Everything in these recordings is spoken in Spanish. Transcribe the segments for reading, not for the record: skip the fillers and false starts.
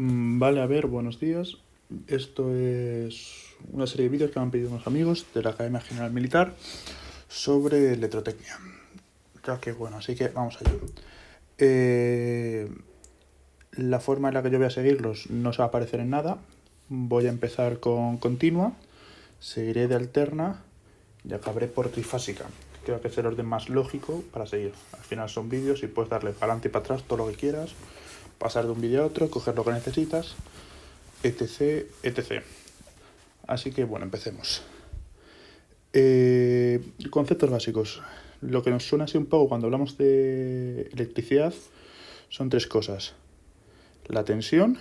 Vale, a ver, buenos días. Esto es una serie de vídeos que me han pedido unos amigos de la Academia General Militar sobre electrotecnia. Ya que bueno, así que vamos allá. La forma en la que yo voy a seguirlos no se va a aparecer en nada. Voy a empezar con continua, seguiré de alterna y acabaré por trifásica. Creo que es el orden más lógico para seguir. Al final son vídeos y puedes darle para adelante y para atrás todo lo que quieras, pasar de un vídeo a otro, coger lo que necesitas, etc, etc. Así que bueno, empecemos. Conceptos básicos. Lo que nos suena así un poco cuando hablamos de electricidad son tres cosas. La tensión,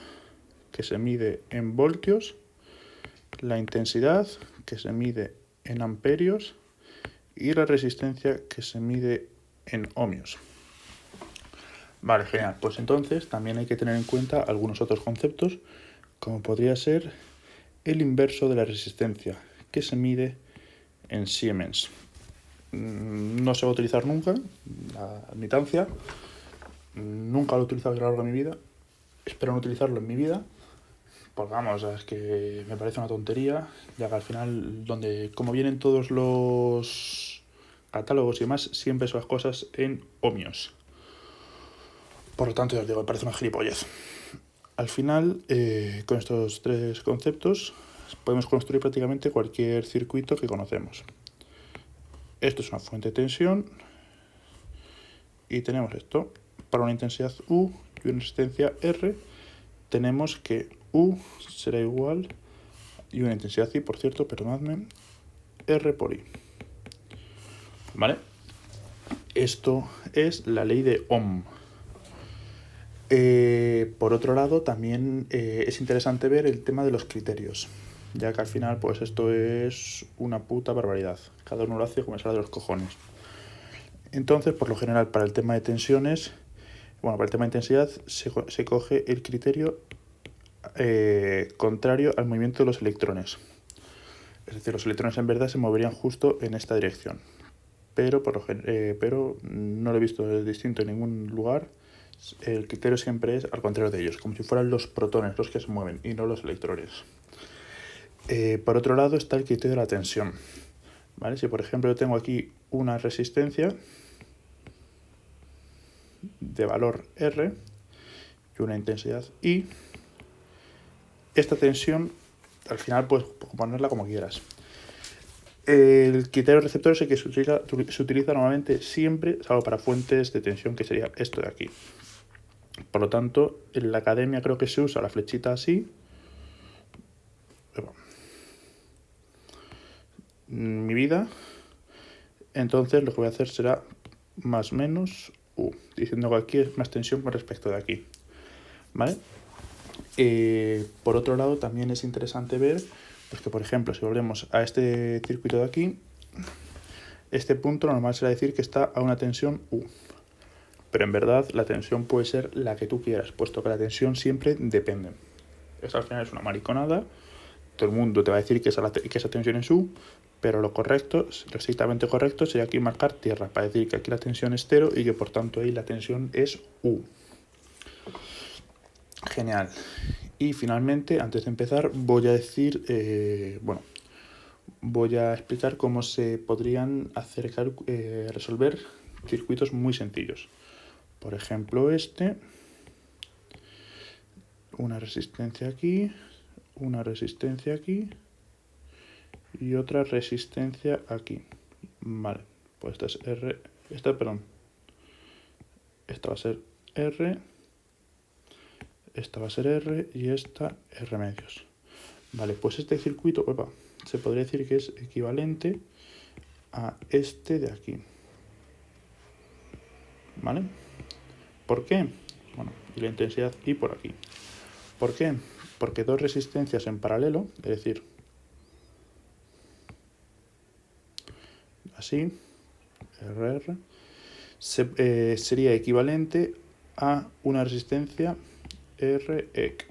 que se mide en voltios, la intensidad, que se mide en amperios, y la resistencia, que se mide en ohmios. Vale, genial. Pues entonces también hay que tener en cuenta algunos otros conceptos, como podría ser el inverso de la resistencia, que se mide en Siemens. No se va a utilizar nunca la admitancia. Nunca lo he utilizado a lo largo de mi vida. Espero no utilizarlo en mi vida. Pues vamos, es que me parece una tontería, ya que al final, como vienen todos los catálogos y demás, siempre son las cosas en ohmios. Por lo tanto, ya os digo, me parece una gilipollez. Al final, con estos tres conceptos, podemos construir prácticamente cualquier circuito que conocemos. Esto es una fuente de tensión y tenemos esto. Para una intensidad U y una resistencia R, tenemos que U será igual, y una intensidad I, por cierto, perdonadme, R por I. ¿Vale? Esto es la ley de Ohm. Por otro lado, también es interesante ver el tema de los criterios, ya que al final, pues esto es una puta barbaridad. Cada uno lo hace como sale de los cojones. Entonces, por lo general, para el tema de tensiones, para el tema de intensidad, se coge el criterio contrario al movimiento de los electrones. Es decir, los electrones en verdad se moverían justo en esta dirección. Pero no lo he visto distinto en ningún lugar. El criterio siempre es al contrario de ellos, como si fueran los protones los que se mueven y no los electrones. Por otro lado está el criterio de la tensión. ¿Vale? Si por ejemplo yo tengo aquí una resistencia de valor R y una intensidad I, esta tensión al final puedes ponerla como quieras. El criterio de receptor es el que se utiliza normalmente siempre, salvo para fuentes de tensión, que sería esto de aquí. Por lo tanto, en la academia creo que se usa la flechita así. Mi vida. Entonces lo que voy a hacer será más menos U, diciendo que aquí es más tensión con respecto de aquí. ¿Vale? Por otro lado, también es interesante ver pues que, por ejemplo, si volvemos a este circuito de aquí, este punto normal será decir que está a una tensión U. Pero en verdad la tensión puede ser la que tú quieras, puesto que la tensión siempre depende. Eso al final es una mariconada. Todo el mundo te va a decir que esa tensión es U, pero lo estrictamente correcto, sería aquí marcar tierra, para decir que aquí la tensión es 0 y que por tanto ahí la tensión es U. Genial. Y finalmente, antes de empezar, voy a decir, voy a explicar cómo se podrían resolver circuitos muy sencillos. Por ejemplo, una resistencia aquí y otra resistencia aquí. Vale, pues esta va a ser R, esta va a ser R y esta R medios. Vale, pues este circuito se podría decir que es equivalente a este de aquí. ¿Vale? ¿Por qué? Bueno, y la intensidad I por aquí. ¿Por qué? Porque dos resistencias en paralelo, es decir, así, RR, sería equivalente a una resistencia REC,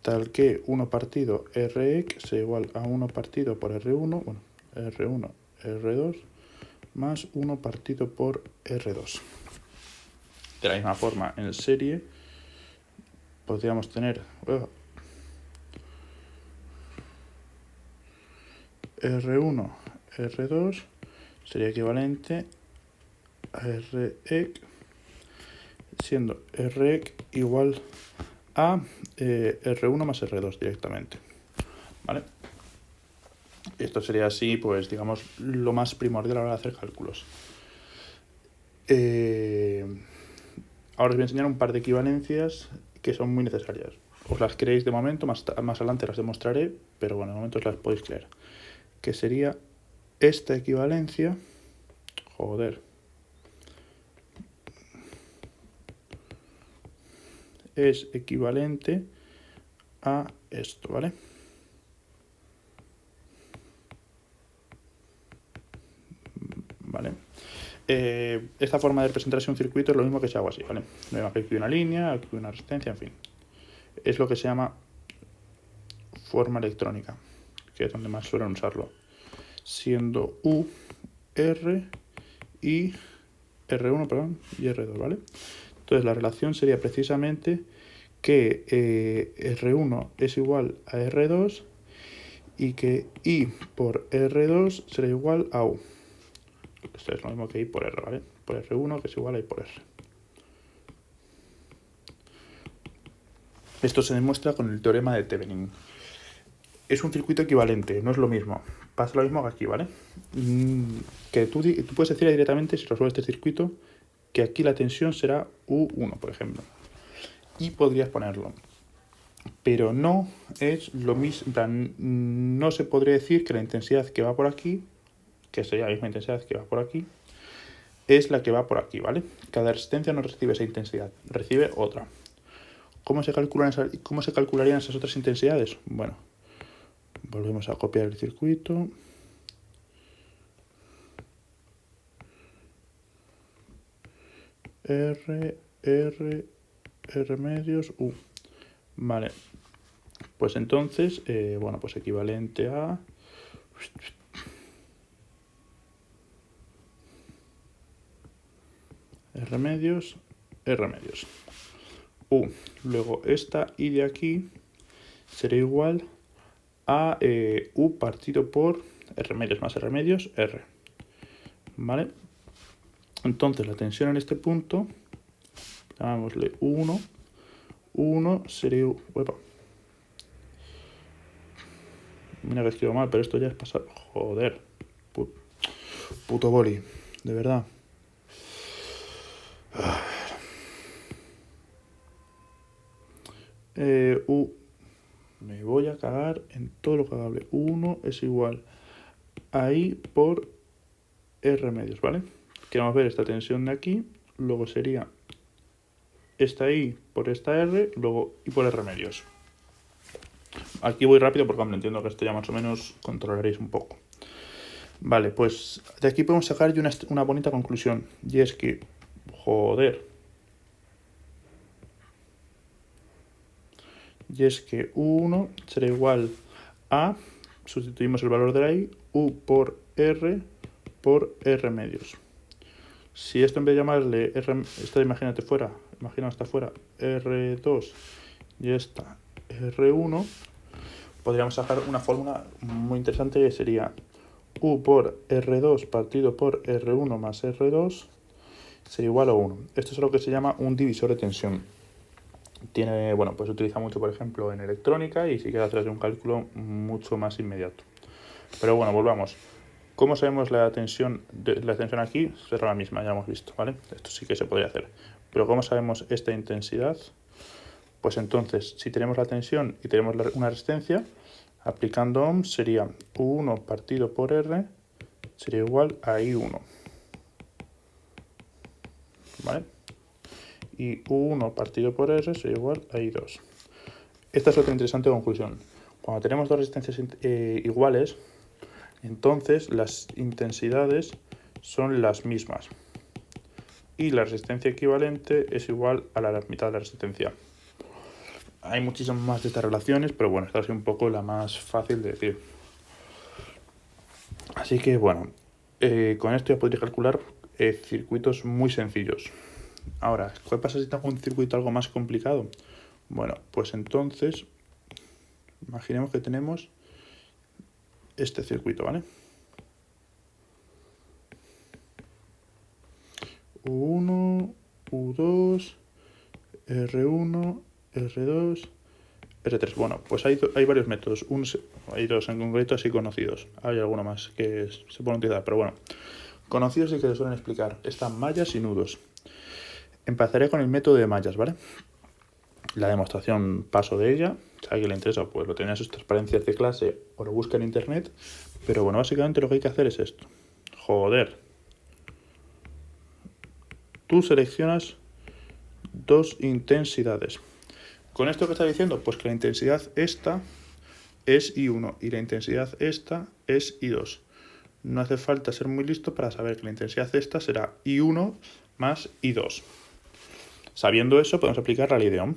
tal que 1 partido REC sea igual a 1 partido por R1, R1, R2, más 1 partido por R2. De la misma forma, en serie, podríamos tener R1, R2 sería equivalente a Rec, siendo Rec igual a R1 más R2 directamente, ¿vale? Esto sería así, pues digamos, lo más primordial a la hora de hacer cálculos. Ahora os voy a enseñar un par de equivalencias que son muy necesarias. Os las creéis de momento, más adelante las demostraré, pero bueno, de momento os las podéis creer. Que sería esta equivalencia, es equivalente a esto, ¿vale? Vale. Esta forma de representarse un circuito es lo mismo que si hago así, ¿vale? Aquí una línea, aquí una resistencia, en fin. Es lo que se llama forma electrónica, que es donde más suelen usarlo. Siendo U, R y R1, perdón, y R2, ¿vale? Entonces la relación sería precisamente que R1 es igual a R2 y que I por R2 será igual a U. Esto es lo mismo que I por R, ¿vale? Por R1 que es igual a I por R. Esto se demuestra con el teorema de Thevenin. Es un circuito equivalente, no es lo mismo. Pasa lo mismo que aquí, ¿vale? Que tú puedes decir directamente, si resuelves este circuito, que aquí la tensión será U1, por ejemplo. Y podrías ponerlo. Pero no es lo mismo, en plan, no se podría decir que la intensidad que va por aquí, que sería la misma intensidad que va por aquí, es la que va por aquí, ¿vale? Cada resistencia no recibe esa intensidad, recibe otra. ¿Cómo se calcularían esas otras intensidades? Bueno, volvemos a copiar el circuito. R medios, U. Vale. Pues entonces, bueno, pues equivalente a... R medios. U. Luego esta I de aquí será igual a U partido por R medios más R medios, R. ¿Vale? Entonces la tensión en este punto, llamémosle 1, 1 sería... Uepa. Mira que escribo mal, pero esto ya es pasado. Joder. Puto boli. De verdad. Me voy a cagar en todo lo cagable. 1 es igual a I por R medios, ¿vale? Queremos ver esta tensión de aquí. Luego sería esta I por esta R, luego I por R medios. Aquí voy rápido porque hombre, entiendo que esto ya más o menos controlaréis un poco. Vale, pues de aquí podemos sacar una bonita conclusión. Y es que, joder. Y es que U1 será igual a, sustituimos el valor de la I, U por R medios. Si esto en vez de llamarle R, imagina hasta fuera R2 y esta R1, podríamos sacar una fórmula muy interesante que sería U por R2 partido por R1 más R2 sería igual a 1. Esto es lo que se llama un divisor de tensión. Tiene, bueno, pues se utiliza mucho, por ejemplo, en electrónica y si quieres hacer un cálculo mucho más inmediato. Pero bueno, volvamos. ¿Cómo sabemos la tensión aquí? Será la misma, ya lo hemos visto, ¿vale? Esto sí que se podría hacer. Pero ¿cómo sabemos esta intensidad? Pues entonces, si tenemos la tensión y tenemos una resistencia, aplicando ohms sería U1 partido por R sería igual a I1. ¿Vale? Y U1 partido por R sería igual a I2. Esta es otra interesante conclusión. Cuando tenemos dos resistencias iguales, entonces las intensidades son las mismas. Y la resistencia equivalente es igual a la mitad de la resistencia. Hay muchísimas más de estas relaciones, pero bueno, esta es un poco la más fácil de decir. Así que bueno, con esto ya podréis calcular circuitos muy sencillos. Ahora, ¿qué pasa si tengo un circuito algo más complicado? Bueno, pues entonces, imaginemos que tenemos este circuito, ¿vale? U1, U2, R1, R2, R3. Bueno, pues hay varios métodos. Hay dos en concreto así conocidos. Hay alguno más que se pueden utilizar, pero bueno. Conocidos y que se suelen explicar. Están mallas y nudos. Empezaré con el método de mallas, ¿vale? La demostración paso de ella. Si a alguien le interesa, pues lo tenía en sus transparencias de clase o lo busca en internet. Pero bueno, básicamente lo que hay que hacer es esto. Joder. Tú seleccionas dos intensidades. ¿Con esto que está diciendo? Pues que la intensidad esta es I1 y la intensidad esta es I2. No hace falta ser muy listo para saber que la intensidad esta será I1 más I2. Sabiendo eso, podemos aplicar la ley de Ohm.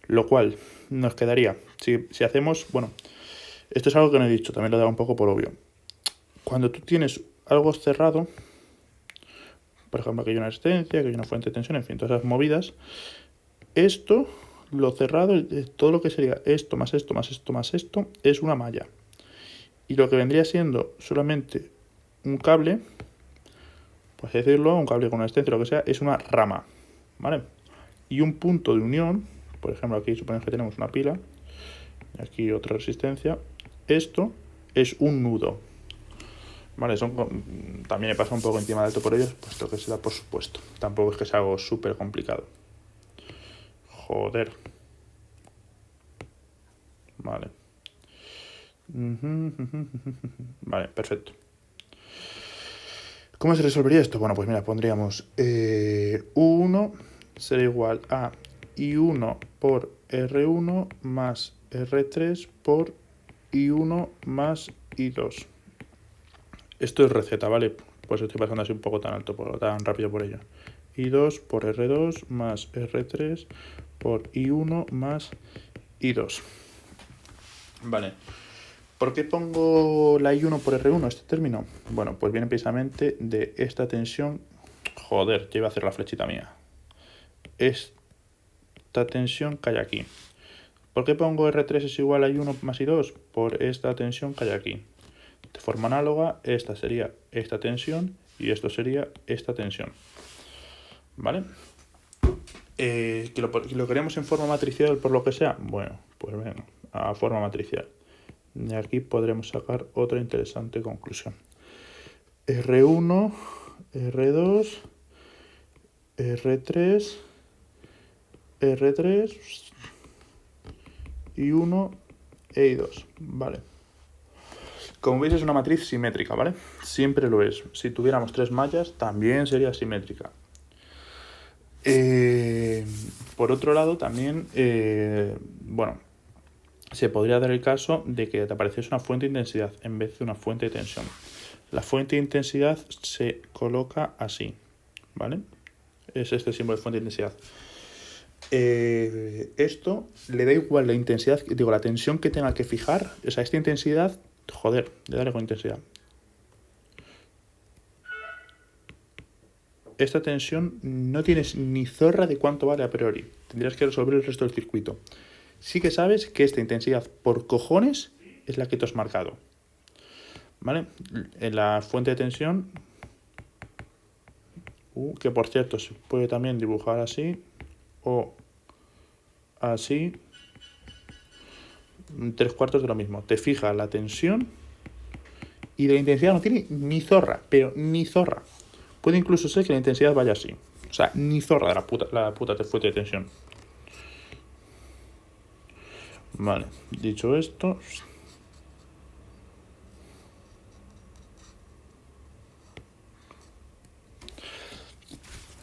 Lo cual nos quedaría, si hacemos, bueno, esto es algo que no he dicho, también lo he dado un poco por obvio. Cuando tú tienes algo cerrado, por ejemplo, que hay una resistencia, que hay una fuente de tensión, en fin, todas esas movidas, esto, lo cerrado, todo lo que sería esto más esto más esto más esto, es una malla. Y lo que vendría siendo solamente un cable, por así decirlo, un cable con una resistencia, lo que sea, es una rama, ¿vale? Y un punto de unión, por ejemplo, aquí suponemos que tenemos una pila, y aquí otra resistencia, esto es un nudo. Vale, también he pasado un poco encima de alto por ellos, puesto que se da por supuesto. Tampoco es que sea algo súper complicado. Joder. Vale. Vale, perfecto. ¿Cómo se resolvería esto? Bueno, pues mira, pondríamos U1 será igual a I1 por R1 más R3 por I1 más I2. Esto es receta, ¿vale? Pues estoy pasando así un poco tan alto, tan rápido por ello. I2 por R2 más R3 por I1 más I2. Vale. ¿Por qué pongo la I1 por R1, este término? Bueno, pues viene precisamente de esta tensión. Joder, ya iba a hacer la flechita mía. Esta tensión que hay aquí. ¿Por qué pongo R3 es igual a I1 más I2? Por esta tensión que hay aquí. De forma análoga, esta sería esta tensión y esto sería esta tensión. ¿Vale? ¿Que lo queremos en forma matricial por lo que sea? Bueno, pues venga, a forma matricial. De aquí podremos sacar otra interesante conclusión. R1, R2, R3, R3, I1 e I2. Vale. Como veis es una matriz simétrica, ¿vale? Siempre lo es. Si tuviéramos tres mallas también sería simétrica. Por otro lado también, bueno, se podría dar el caso de que te apareciese una fuente de intensidad en vez de una fuente de tensión. La fuente de intensidad se coloca así, ¿vale? Es este símbolo de fuente de intensidad. Esto le da igual la intensidad, digo, la tensión que tenga que fijar. O sea, esta intensidad, joder, le daré con intensidad. Esta tensión no tienes ni zorra de cuánto vale a priori. Tendrías que resolver el resto del circuito. Sí que sabes que esta intensidad por cojones es la que te has marcado. ¿Vale? En la fuente de tensión, que por cierto se puede también dibujar así o así, 3/4 de lo mismo. Te fija la tensión y de la intensidad no tiene ni zorra, pero ni zorra. Puede incluso ser que la intensidad vaya así. O sea, ni zorra de la puta fuente de tensión. Vale, dicho esto,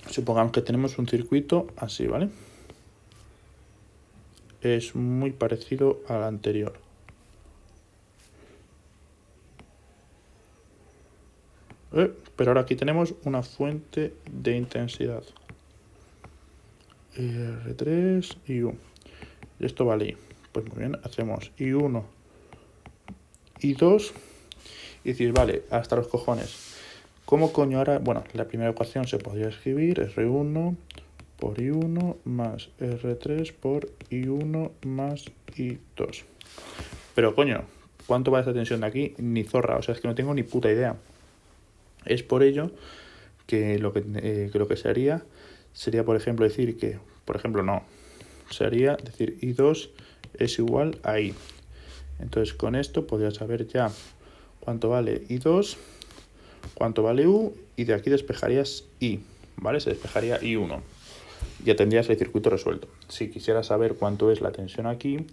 supongamos que tenemos un circuito así, ¿vale? Es muy parecido al anterior. Pero ahora aquí tenemos una fuente de intensidad. R3 y U. Y esto vale I. Pues muy bien, hacemos I1, I2 y decir, vale, hasta los cojones. ¿Cómo coño ahora? Bueno, la primera ecuación se podría escribir R1 por I1 más R3 por I1 más I2. Pero coño, ¿cuánto va esta tensión de aquí? Ni zorra, o sea, es que no tengo ni puta idea. Es por ello que lo que se haría sería, por ejemplo, decir que, por ejemplo, no, sería decir I2 es igual a I. Entonces con esto podrías saber ya cuánto vale I2, cuánto vale U, y de aquí despejarías I, ¿vale? Se despejaría I1. Ya tendrías el circuito resuelto. Si quisieras saber cuánto es la tensión aquí,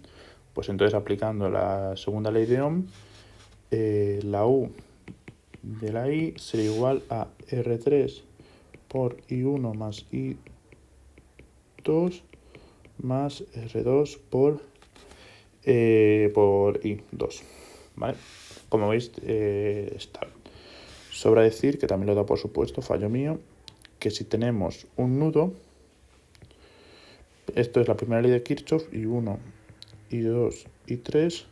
pues entonces aplicando la segunda ley de Ohm, la U de la I sería igual a R3 por I1 más I2 más R2 por I2, ¿vale? Como veis, está. Sobra decir, que también lo da por supuesto, fallo mío, que si tenemos un nudo, esto es la primera ley de Kirchhoff, I1, I2, I3,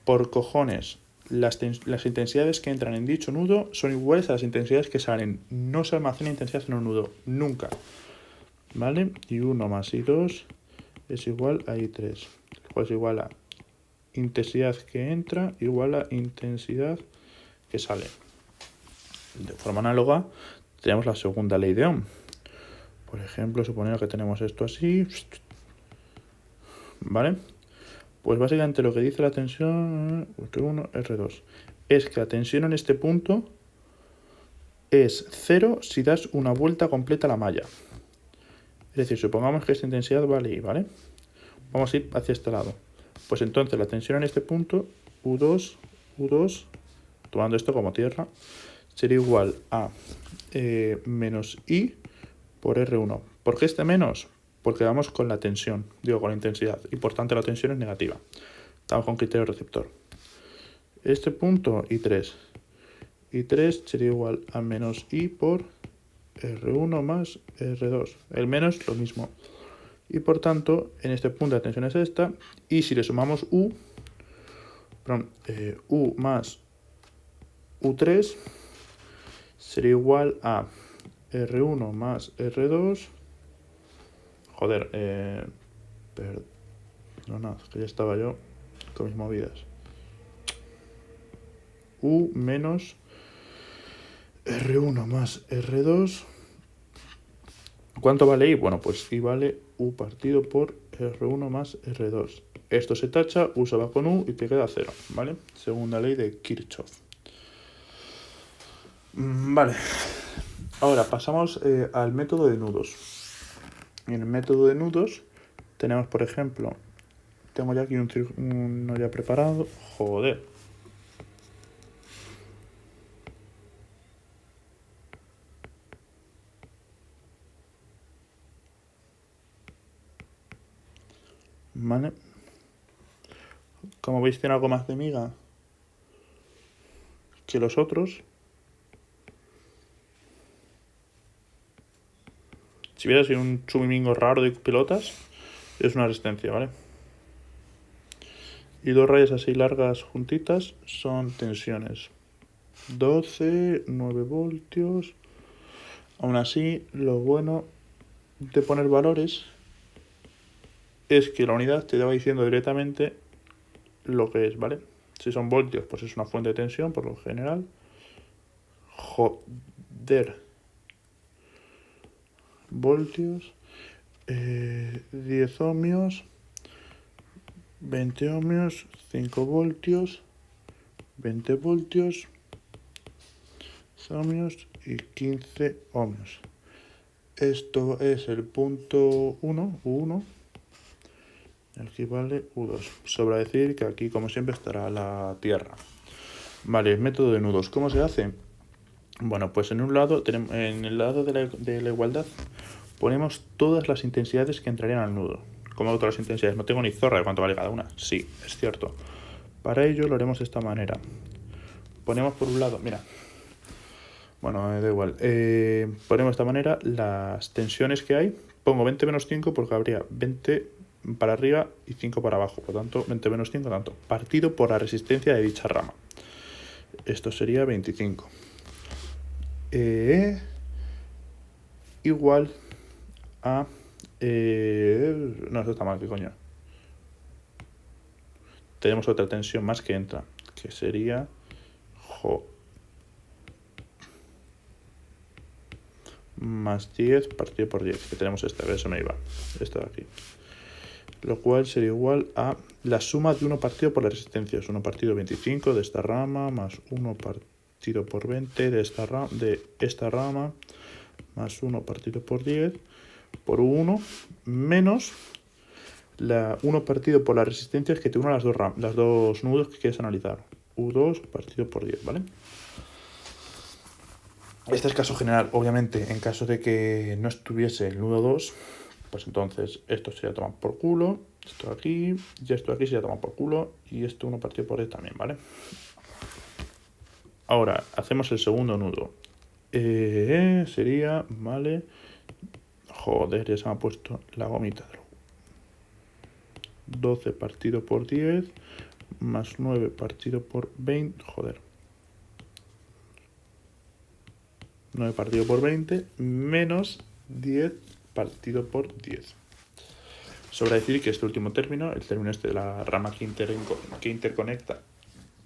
por cojones, las intensidades que entran en dicho nudo son iguales a las intensidades que salen. No se almacena intensidad en un nudo, nunca, ¿vale? I1 más I2 es igual a I3, pues igual a intensidad que entra igual a intensidad que sale. De forma análoga tenemos la segunda ley de Ohm. Por ejemplo, suponiendo que tenemos esto así, ¿vale? Pues básicamente lo que dice la tensión R1, R2 es que la tensión en este punto es 0 si das una vuelta completa a la malla. Es decir, supongamos que esta intensidad vale I, ¿vale? Vamos a ir hacia este lado. Pues entonces la tensión en este punto, U2, tomando esto como tierra, sería igual a menos I por R1. ¿Por qué este menos? Porque vamos con la tensión, digo con la intensidad, y por tanto la tensión es negativa. Estamos con criterio receptor. Este punto, I3. I3 sería igual a menos I por R1 más R2. El menos lo mismo. Y por tanto, en este punto la tensión es esta. Y si le sumamos U más U3 sería igual a R1 más R2. Joder, perdona, que ya estaba yo con mis movidas. U menos R1 más R2. ¿Cuánto vale I? Bueno, pues I vale U partido por R1 más R2. Esto se tacha, U se va con U y te queda 0, ¿vale? Segunda ley de Kirchhoff. Vale. Ahora pasamos al método de nudos. En el método de nudos tenemos, por ejemplo, tengo ya aquí uno ya preparado. Joder. Vale. Como veis tiene algo más de miga que los otros. Si hubiera sido un chumimingo raro de pelotas, es una resistencia, ¿vale? Y dos rayas así largas juntitas son tensiones. 12, 9 voltios. Aún así, lo bueno de poner valores es que la unidad te va diciendo directamente lo que es, ¿vale? Si son voltios, pues es una fuente de tensión, por lo general. Joder. Voltios. 10 ohmios. 20 ohmios. 5 voltios. 20 voltios. Ohmios y 15 ohmios. Esto es el punto 1, U1. Aquí vale U2. Sobra decir que aquí, como siempre, estará la tierra. Vale, método de nudos. ¿Cómo se hace? Bueno, pues en un lado, en el lado de la igualdad, ponemos todas las intensidades que entrarían al nudo. Como todas las intensidades. No tengo ni zorra de cuánto vale cada una. Sí, es cierto. Para ello lo haremos de esta manera. Ponemos por un lado, mira. Bueno, da igual. Ponemos de esta manera las tensiones que hay. Pongo 20 menos 5 porque habría 20 para arriba y 5 para abajo. Por lo tanto, 20 menos 5, tanto. Partido por la resistencia de dicha rama. Esto sería 25. Igual a No, esto está mal, ¿qué coño? Tenemos otra tensión más que entra, que sería... más 10 partido por 10, que tenemos esta, eso me iba, esto de aquí. Lo cual sería igual a la suma de 1 partido por las resistencias. 1 partido 25 de esta rama, más 1 partido por 20 de esta rama, más 1 partido por 10, por 1, menos 1 partido por las resistencias que te unen las dos nudos que quieres analizar. U2 partido por 10, ¿vale? Este es el caso general. Obviamente, en caso de que no estuviese el nudo 2, pues entonces esto sería tomar por culo, esto aquí, y esto aquí sería tomar por culo, y esto 1 partido por 10 también, ¿vale? Ahora, hacemos el segundo nudo. Sería, ¿vale? Joder, ya se me ha puesto la gomita. 12 partido por 10, más 9 partido por 20, joder. 9 partido por 20, menos 10 partido por 10. Sobra decir que este último término, el término este de la rama que interconecta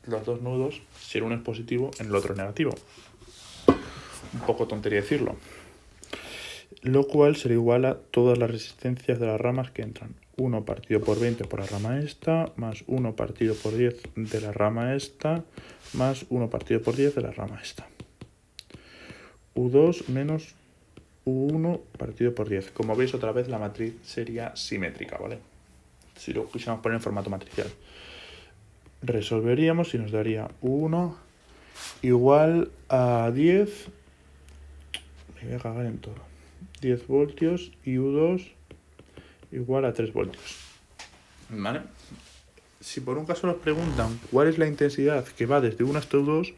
los dos nudos, si el uno es positivo, en el otro es negativo. Un poco tontería decirlo. Lo cual será igual a todas las resistencias de las ramas que entran. 1 partido por 20 por la rama esta, más 1 partido por 10 de la rama esta, más 1 partido por 10 de la rama esta. U2 menos U1 partido por 10. Como veis, otra vez la matriz sería simétrica, ¿vale? Si lo quisiéramos poner en formato matricial. Resolveríamos y nos daría U1 igual a 10. Me voy a cagar en todo. 10 voltios y U2 igual a 3 voltios. ¿Vale? Si por un caso nos preguntan cuál es la intensidad que va desde 1 hasta U2,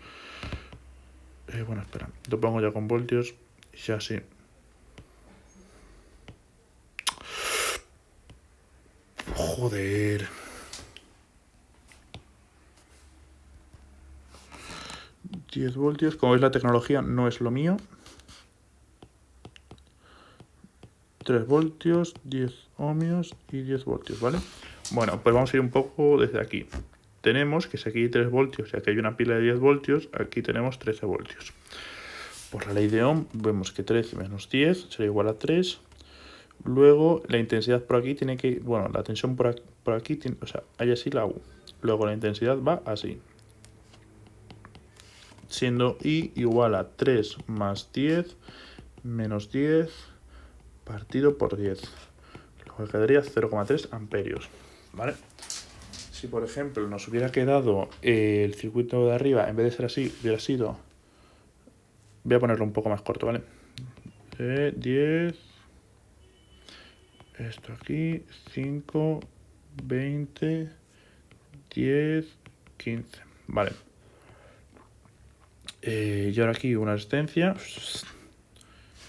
bueno, espera, lo pongo ya con voltios y ya sí. Joder. 10 voltios, como veis la tecnología no es lo mío. 3 voltios, 10 ohmios y 10 voltios, ¿vale? Bueno, pues vamos a ir un poco desde aquí. Tenemos que si aquí hay 3 voltios y aquí hay una pila de 10 voltios, aquí tenemos 13 voltios. Por la ley de Ohm vemos que 13 menos 10 será igual a 3. Luego la intensidad por aquí tiene que... Bueno, la tensión por aquí tiene, o sea, hay así la U. Luego la intensidad va así. Siendo I igual a 3 más 10 menos 10 partido por 10. Lo que quedaría 0,3 amperios. ¿Vale? Si por ejemplo nos hubiera quedado el circuito de arriba, en vez de ser así, hubiera sido... Voy a ponerlo un poco más corto, ¿vale? 10... Esto aquí, 5, 20, 10, 15. Vale. Y ahora aquí una resistencia.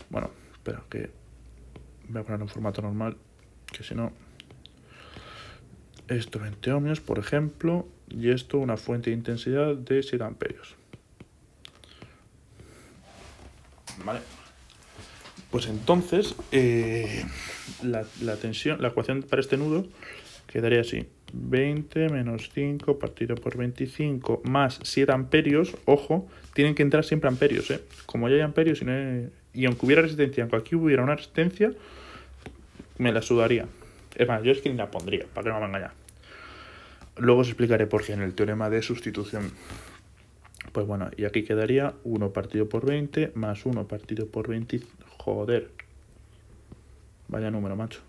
Bueno, espera, que voy a poner en formato normal, que si no... Esto 20 ohmios, por ejemplo, y esto una fuente de intensidad de 7 amperios. Vale. Pues entonces, la tensión, la ecuación para este nudo quedaría así. 20 menos 5 partido por 25 más 7 amperios. Ojo, tienen que entrar siempre amperios, ¿eh? Como ya hay amperios y aunque hubiera resistencia, aunque aquí hubiera una resistencia, me la sudaría. Es más, yo es que ni la pondría, para que no me engañar. Luego os explicaré por qué en el teorema de sustitución. Pues bueno, y aquí quedaría 1 partido por 20 más 1 partido por 20. Joder. Vaya número, macho.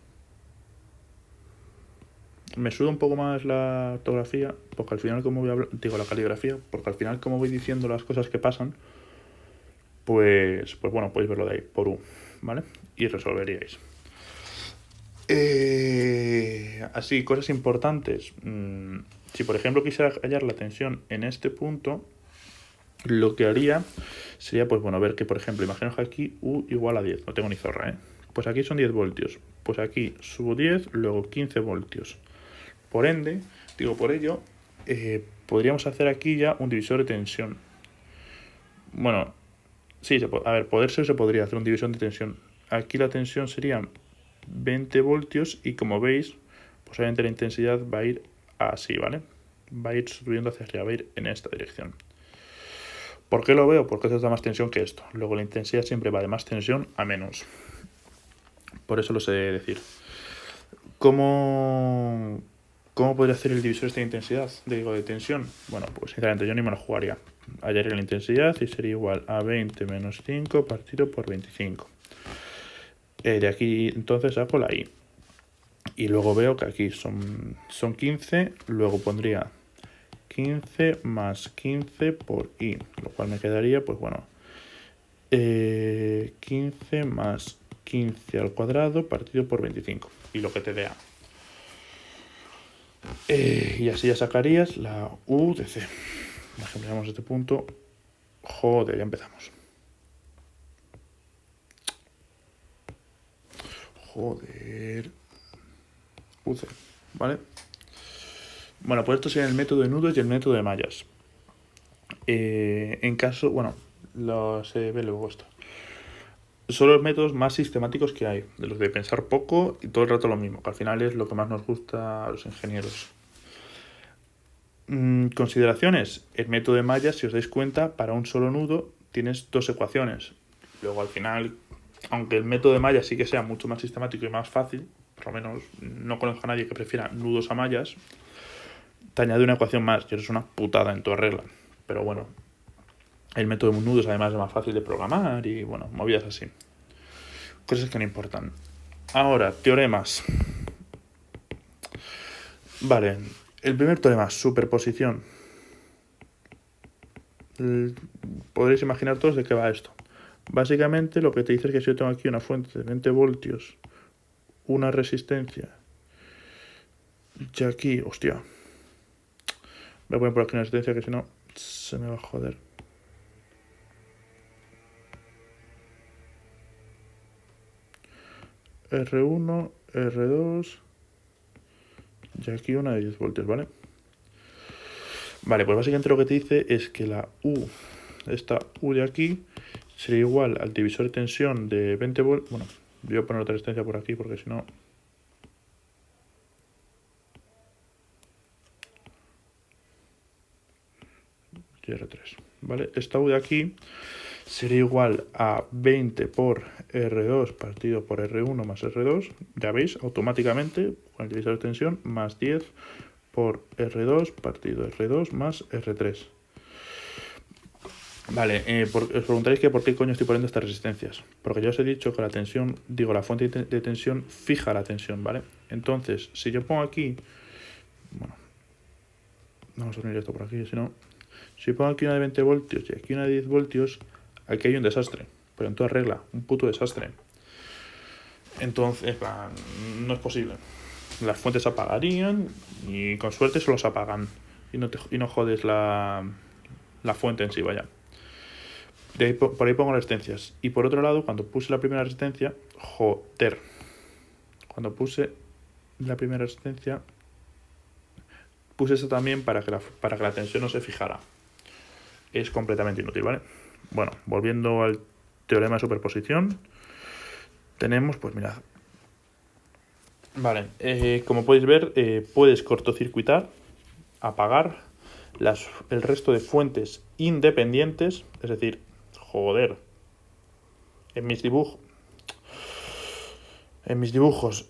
Me suda un poco más la ortografía, porque al final como voy a hablar, digo la caligrafía, porque al final como voy diciendo las cosas que pasan, pues bueno, podéis verlo de ahí, por U, ¿vale? Y resolveríais. Así, cosas importantes. Si por ejemplo quisiera hallar la tensión en este punto, lo que haría sería, pues bueno, ver que por ejemplo, imaginaos que aquí U igual a 10, no tengo ni zorra, ¿eh? Pues aquí son 10 voltios, pues aquí subo 10, luego 15 voltios. Por ende, por ello, podríamos hacer aquí ya un divisor de tensión. Bueno, sí, a ver, se podría hacer un divisor de tensión. Aquí la tensión sería 20 voltios y como veis, pues obviamente la intensidad va a ir así, ¿vale? Va a ir subiendo hacia arriba, va a ir en esta dirección. ¿Por qué lo veo? Porque esto da más tensión que esto. Luego la intensidad siempre va de más tensión a menos. Por eso lo sé decir. ¿Cómo podría hacer el divisor de intensidad? De tensión. Bueno, pues sinceramente yo ni me lo jugaría. Hallaría la intensidad y sería igual a 20 menos 5 partido por 25. De aquí entonces saco la I. Y luego veo que aquí son 15, luego pondría 15 más 15 por I, lo cual me quedaría, pues bueno, 15 más 15 al cuadrado partido por 25, y lo que te dé A. Y así ya sacarías la U de C. Ejemplificamos este punto. Joder, ya empezamos. Joder. UC, ¿vale? Bueno, pues esto sería el método de nudos y el método de mallas. En caso, bueno, se ve luego esto. Son los métodos más sistemáticos que hay, de los de pensar poco y todo el rato lo mismo, que al final es lo que más nos gusta a los ingenieros. Consideraciones. El método de mallas, si os dais cuenta, para un solo nudo tienes dos ecuaciones. Luego al final, aunque el método de mallas sí que sea mucho más sistemático y más fácil, por lo menos no conozco a nadie que prefiera nudos a mallas, te añade una ecuación más, y eso es una putada en toda regla. Pero bueno, el método de nudos además es más fácil de programar y bueno, movidas así. Cosas que no importan. Ahora, teoremas. Vale, el primer teorema, superposición. Podréis imaginar todos de qué va esto. Básicamente lo que te dice es que si yo tengo aquí una fuente de 20 voltios, una resistencia, y aquí, hostia, voy a poner por aquí una resistencia que si no se me va a joder. R1, R2 y aquí una de 10 voltios, ¿vale? Vale, pues básicamente lo que te dice es que la U, esta U de aquí, sería igual al divisor de tensión de 20 voltios. Bueno, voy a poner otra resistencia por aquí porque si no... R3, ¿vale? Esta U de aquí sería igual a 20 por R2 partido por R1 más R2, ya veis, automáticamente, con el divisor de tensión, más 10 por R2 partido R2 más R3. Vale, os preguntaréis que por qué coño estoy poniendo estas resistencias. Porque ya os he dicho que la tensión, la fuente de tensión fija la tensión, ¿vale? Entonces, si yo pongo aquí, bueno, vamos a unir esto por aquí, si no, si pongo aquí una de 20 voltios y aquí una de 10 voltios, aquí hay un desastre, pero en toda regla, un puto desastre. Entonces, no es posible. Las fuentes se apagarían y con suerte se los apagan y no jodes la fuente en sí, vaya. Por ahí pongo resistencias. Y por otro lado, cuando puse la primera resistencia, joder. Cuando puse la primera resistencia, puse esta también para que la tensión no se fijara. Es completamente inútil, ¿vale? Bueno, volviendo al teorema de superposición, tenemos, pues mirad. Vale, como podéis ver, puedes cortocircuitar, apagar el resto de fuentes independientes, es decir, joder, en mis dibujos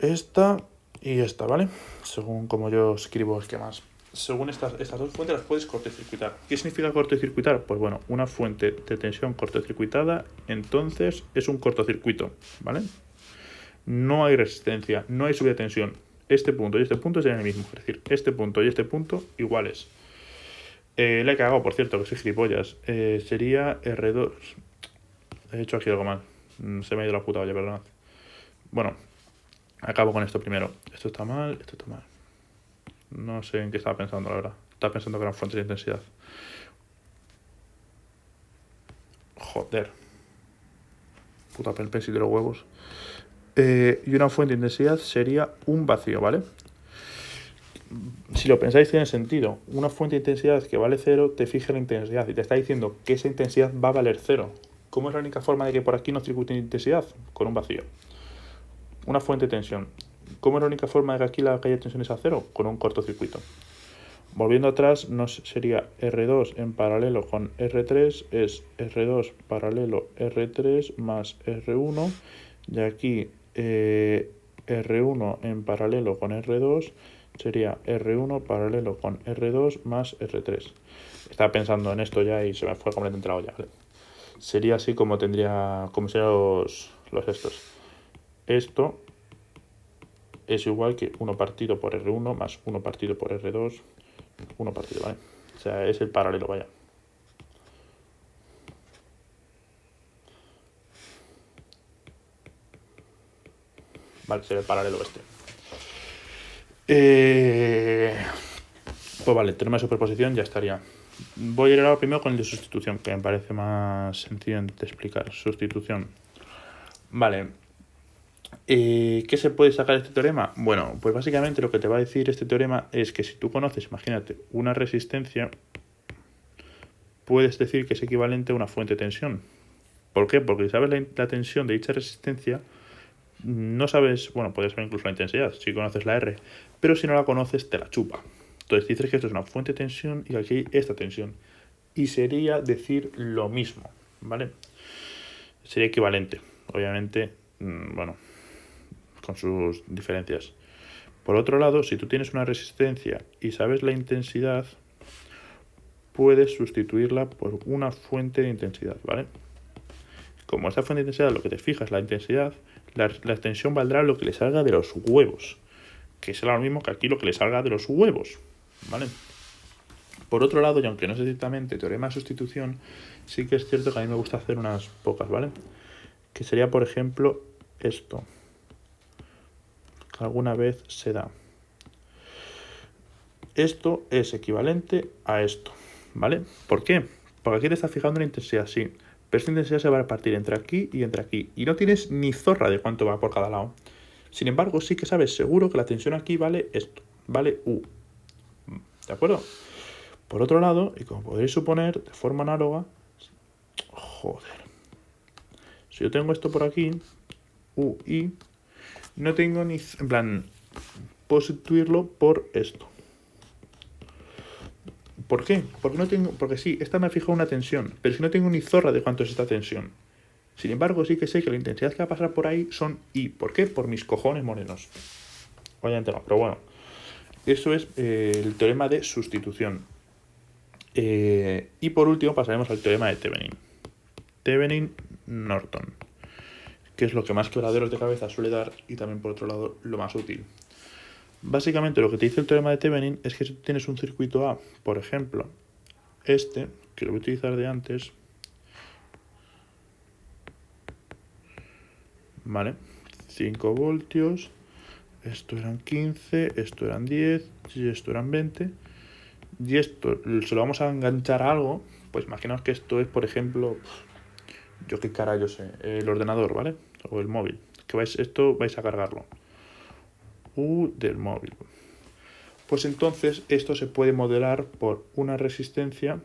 esta y esta, ¿vale? Según como yo escribo esquemas. Según estas dos fuentes las puedes cortocircuitar. ¿Qué significa cortocircuitar? Pues bueno, una fuente de tensión cortocircuitada, entonces es un cortocircuito, ¿vale? No hay resistencia, no hay subida de tensión. Este punto y este punto serían el mismo, es decir, este punto y este punto iguales. Le he cagado, por cierto, que soy gilipollas. Sería R2. He hecho aquí algo mal. Se me ha ido la puta olla, perdonad. Bueno, acabo con esto primero. Esto está mal, esto está mal. No sé en qué estaba pensando, la verdad. Estaba pensando que eran fuentes de intensidad. Joder. Puta pelpesi de los huevos. Y una fuente de intensidad sería un vacío, ¿vale? Si lo pensáis tiene sentido. Una fuente de intensidad que vale 0 te fija la intensidad y te está diciendo que esa intensidad va a valer 0. ¿Cómo es la única forma de que por aquí no circuite intensidad? Con un vacío. Una fuente de tensión. ¿Cómo es la única forma de que aquí la calle de tensión es a cero? Con un cortocircuito. Volviendo atrás, nos sería R2 en paralelo con R3, es R2 paralelo R3 más R1, y aquí R1 en paralelo con R2 sería R1 paralelo con R2 más R3. Estaba pensando en esto ya y se me fue completamente la olla, ¿vale? Sería así como serían los estos. Esto es igual que 1 partido por R1 más 1 partido por R2, 1 partido, ¿vale? O sea, es el paralelo, vaya. Vale, sería el paralelo este. Pues vale, el teorema de superposición ya estaría. Voy a ir ahora primero con el de sustitución, que me parece más sencillo de explicar. Sustitución. Vale. ¿Qué se puede sacar de este teorema? Bueno, pues básicamente lo que te va a decir este teorema es que si tú conoces, imagínate, una resistencia, puedes decir que es equivalente a una fuente de tensión. ¿Por qué? Porque si sabes la tensión de dicha resistencia, no sabes, bueno, puedes saber incluso la intensidad, si conoces la R, pero si no la conoces, te la chupa. Entonces dices que esto es una fuente de tensión y aquí esta tensión. Y sería decir lo mismo, ¿vale? Sería equivalente, obviamente, bueno, con sus diferencias. Por otro lado, si tú tienes una resistencia y sabes la intensidad, puedes sustituirla por una fuente de intensidad, ¿vale? Como esta fuente de intensidad lo que te fijas la intensidad, la tensión valdrá lo que le salga de los huevos, que será lo mismo que aquí lo que le salga de los huevos, ¿vale? Por otro lado, y aunque no es estrictamente teorema de sustitución, sí que es cierto que a mí me gusta hacer unas pocas, ¿vale? Que sería, por ejemplo, esto, que alguna vez se da. Esto es equivalente a esto, ¿vale? ¿Por qué? Porque aquí te estás fijando en la intensidad, sí, pero esta intensidad se va a repartir entre aquí y entre aquí, y no tienes ni zorra de cuánto va por cada lado. Sin embargo, sí que sabes seguro que la tensión aquí vale esto, vale U, ¿de acuerdo? Por otro lado, y como podéis suponer, de forma análoga, joder, si yo tengo esto por aquí, U, I, no tengo ni, en plan, puedo sustituirlo por esto. ¿Por qué? Porque sí, esta me ha fijado una tensión, pero si no tengo ni zorra de cuánto es esta tensión. Sin embargo, sí que sé que la intensidad que va a pasar por ahí son I. ¿Por qué? Por mis cojones morenos. Obviamente no, pero bueno. Eso es el teorema de sustitución. Y por último pasaremos al teorema de Thevenin. Thevenin-Norton, que es lo que más quebraderos de cabeza suele dar y también por otro lado lo más útil. Básicamente lo que te dice el teorema de Thevenin es que si tienes un circuito A, por ejemplo, este, que lo voy a utilizar de antes, ¿vale? 5 voltios, esto eran 15, esto eran 10 y esto eran 20. Y esto se lo vamos a enganchar a algo, pues imaginaos que esto es, por ejemplo, yo qué carajo sé, el ordenador, ¿vale? O el móvil, que esto vais a cargarlo. U del móvil. Pues entonces esto se puede modelar por una resistencia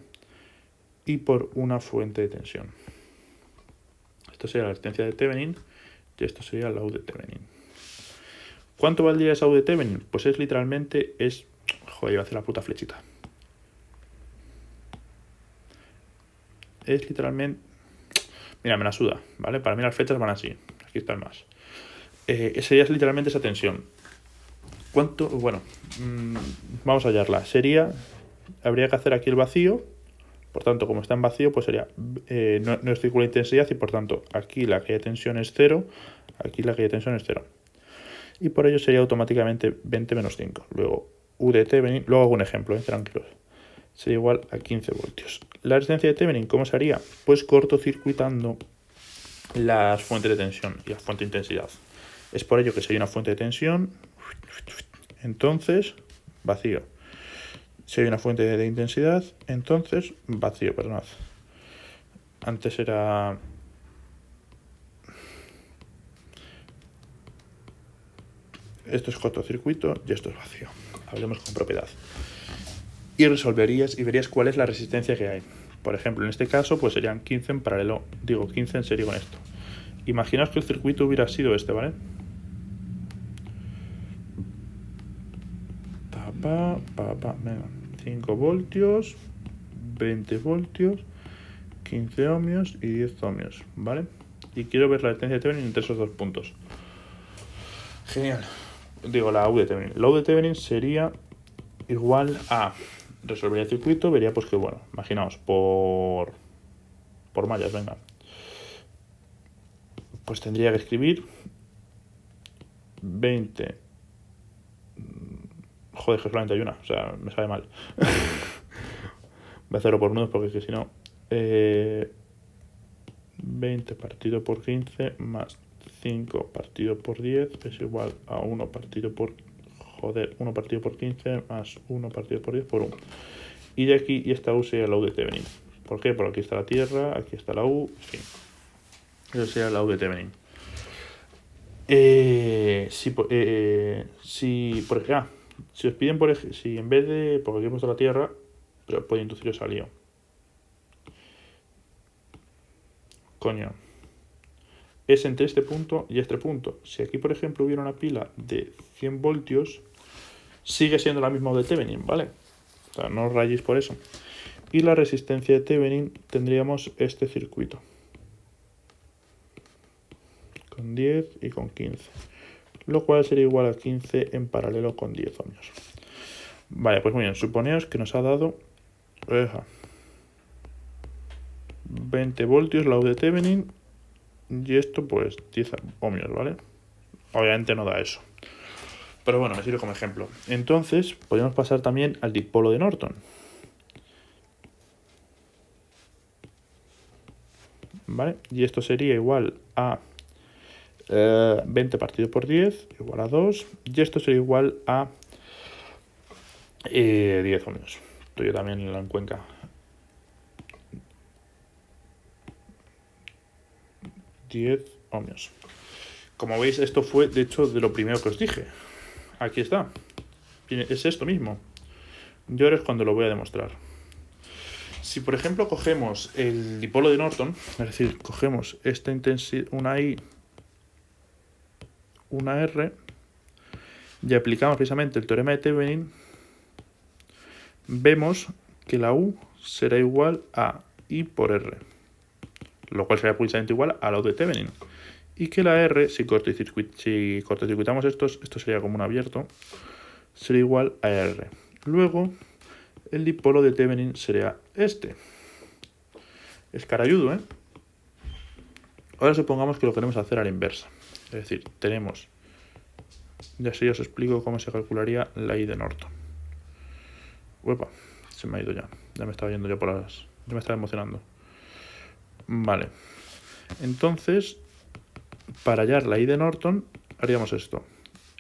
y por una fuente de tensión. Esto sería la resistencia de Thevenin y esto sería la U de Thevenin. ¿Cuánto valdría esa U de Thevenin? Pues es literalmente, joder, iba a hacer la puta flechita. Es literalmente, mira, me la suda, ¿vale? Para mí las flechas van así, aquí está el más. Sería literalmente esa tensión. ¿Cuánto? Bueno, vamos a hallarla. Habría que hacer aquí el vacío. Por tanto, como está en vacío, pues sería no es círculo de intensidad y por tanto aquí la caída de tensión es 0, aquí la caída de tensión es 0. Y por ello sería automáticamente 20 menos 5. Luego U de Thevenin, luego hago un ejemplo, tranquilos. Sería igual a 15 voltios. La resistencia de Thevenin, ¿cómo se haría? Pues cortocircuitando las fuentes de tensión y la fuente de intensidad. Es por ello que si hay una fuente de tensión, entonces vacío. Si hay una fuente de intensidad, entonces vacío, perdonad. Antes era... Esto es cortocircuito y esto es vacío. Hablemos con propiedad. Y resolverías y verías cuál es la resistencia que hay. Por ejemplo, en este caso, pues serían 15 en paralelo, 15 en serie con esto. Imaginaos que el circuito hubiera sido este, ¿vale? Venga, 5 voltios, 20 voltios, 15 ohmios y 10 ohmios, ¿vale? Y quiero ver la resistencia de Thevenin entre esos dos puntos. Genial. Digo, la U de Thevenin. La U de Thevenin sería igual a... Resolvería el circuito, vería pues que, bueno, imaginaos, por mallas, venga. Pues tendría que escribir 20... Joder, que solamente hay una, o sea, me sabe mal. Voy a hacerlo por nudos porque es que si no... 20 partido por 15 más 5 partido por 10 es igual a 1 partido por... Joder, 1 partido por 15 más 1 partido por 10 por 1. Y de aquí, y esta U sería la U de Thevenin. ¿Por qué? Porque aquí está la Tierra, aquí está la U, en fin. Eso sería la U de Thevenin. Si os piden, por ejemplo, si en vez de, porque aquí he puesto la Tierra, pero puede induciros al lío. Coño. Es entre este punto y este punto. Si aquí, por ejemplo, hubiera una pila de 100 voltios, sigue siendo la misma de Thevenin, ¿vale? O sea, no os rayéis por eso. Y la resistencia de Thevenin tendríamos este circuito. Con 10 y con 15. Lo cual sería igual a 15 en paralelo con 10 ohmios. Vale, pues muy bien. Suponeos que nos ha dado 20 voltios la U de Thevenin. Y esto pues 10 ohmios, ¿vale? Obviamente no da eso. Pero bueno, me sirve como ejemplo. Entonces, podemos pasar también al dipolo de Norton. ¿Vale? Y esto sería igual a 20 partido por 10, igual a 2. Y esto sería igual a 10 ohmios. Esto yo también en Cuenca. 10 ohmios. Como veis, esto fue, de hecho, de lo primero que os dije. Aquí está. Es esto mismo. Y ahora es cuando lo voy a demostrar. Si, por ejemplo, cogemos el dipolo de Norton, es decir, cogemos esta intensidad, una I, una R, y aplicamos precisamente el teorema de Thevenin, vemos que la U será igual a I por R, lo cual será precisamente igual a la U de Thevenin. Y que la R, si cortocircuitamos esto sería como un abierto, sería igual a R. Luego, el dipolo de Thevenin sería este. Es carayudo, ¿eh? Ahora supongamos que lo queremos hacer a la inversa. Es decir, tenemos... Ya sé, os explico cómo se calcularía la I de Norton. Uepa, se me ha ido ya. Ya me estaba yendo ya por las... Ya me estaba emocionando. Vale. Entonces, para hallar la I de Norton, haríamos esto.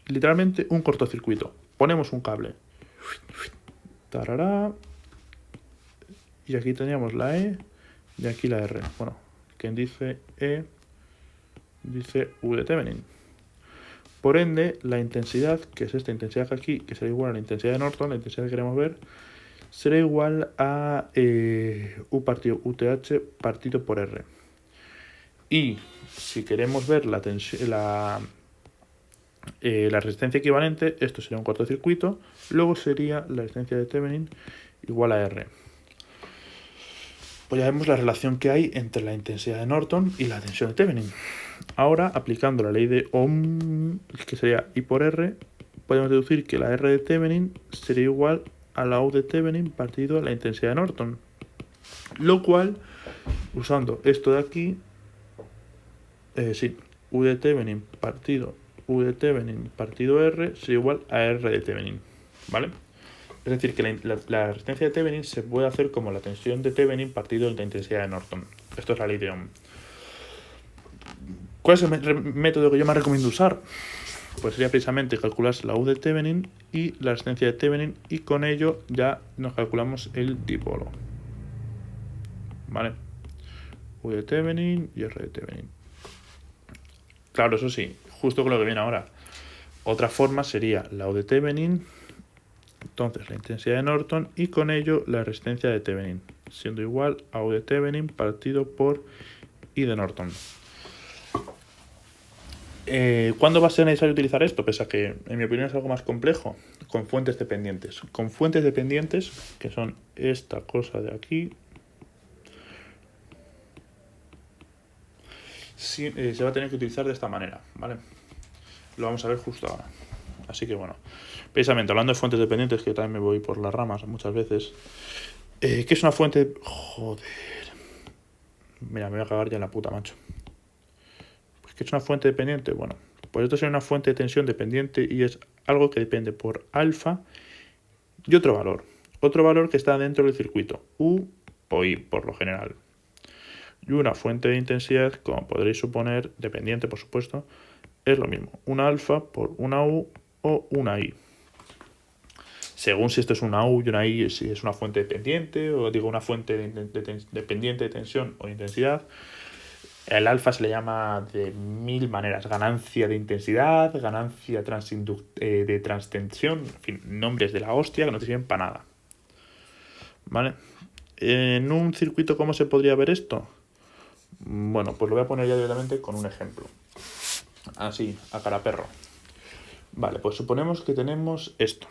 Literalmente un cortocircuito. Ponemos un cable. Tarará. Y aquí teníamos la E y aquí la R. Bueno, quien dice E dice U de Thevenin. Por ende, la intensidad, que es esta intensidad aquí, que será igual a la intensidad de Norton, la intensidad que queremos ver, será igual a U partido UTH partido por R. Y si queremos ver la resistencia equivalente, esto sería un cortocircuito, luego sería la resistencia de Thevenin igual a R. Pues ya vemos la relación que hay entre la intensidad de Norton y la tensión de Thevenin. Ahora, aplicando la ley de Ohm, que sería I por R, podemos deducir que la R de Thevenin sería igual a la U de Thevenin partido a la intensidad de Norton. Lo cual, usando esto de aquí, U de Thevenin partido R sería igual a R de Thevenin, ¿vale? Es decir, que la resistencia de Thevenin se puede hacer como la tensión de Thevenin partido de la intensidad de Norton. Esto es la ley de Ohm. ¿Cuál es el método que yo más recomiendo usar? Pues sería precisamente calcular la U de Thevenin y la resistencia de Thevenin, y con ello ya nos calculamos el dipolo. ¿Vale? U de Thevenin y R de Thevenin. Claro, eso sí, justo con lo que viene ahora. Otra forma sería la U de Thevenin, entonces la intensidad de Norton, y con ello la resistencia de Thevenin, siendo igual a U de Thevenin partido por I de Norton. ¿Cuándo va a ser necesario utilizar esto? Pese a que, en mi opinión, es algo más complejo. Con fuentes dependientes. Con fuentes dependientes, que son esta cosa de aquí, sí, se va a tener que utilizar de esta manera, ¿vale? Lo vamos a ver justo ahora. Así que bueno, precisamente hablando de fuentes dependientes, que también me voy por las ramas muchas veces. ¿Qué es una fuente? Joder. Mira, me voy a cagar ya en la puta, macho. Pues, ¿qué es una fuente dependiente? Bueno, pues esto es una fuente de tensión dependiente y es algo que depende por alfa y otro valor. Otro valor que está dentro del circuito, U o I por lo general. Y una fuente de intensidad, como podréis suponer, dependiente por supuesto, es lo mismo. Una alfa por una U o una I. Según si esto es una U y una I, si es una fuente dependiente, o digo una fuente dependiente de tensión o intensidad. El alfa se le llama de mil maneras. Ganancia de intensidad, ganancia de transtensión, en fin, nombres de la hostia que no te sirven para nada. ¿Vale? En un circuito, ¿cómo se podría ver esto? Bueno, pues lo voy a poner ya directamente con un ejemplo. Así, a cara perro. Vale, pues suponemos que tenemos esto.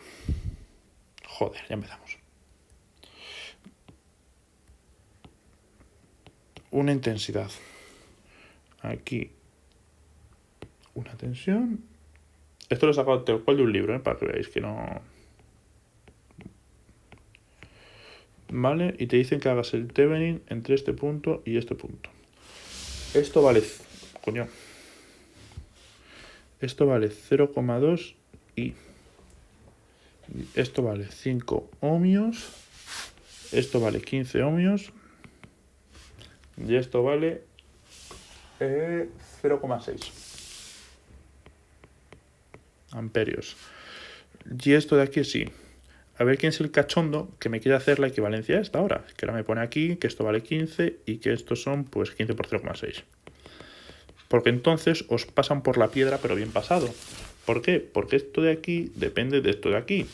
Joder, ya empezamos. Una intensidad. Aquí una tensión. Esto lo he sacado tal cual de un libro, para que veáis que no... ¿Vale? Y te dicen que hagas el Thevenin entre este punto y este punto. Esto vale... Coño. Esto vale 0,2 y... Esto vale 5 ohmios. Esto vale 15 ohmios. Y esto vale 0,6 amperios. Y esto de aquí sí. A ver quién es el cachondo que me quiere hacer la equivalencia a esta ahora. Que ahora me pone aquí que esto vale 15 y que estos son pues 15 por 0,6. Porque entonces os pasan por la piedra pero bien pasado. ¿Por qué? Porque esto de aquí depende de esto de aquí.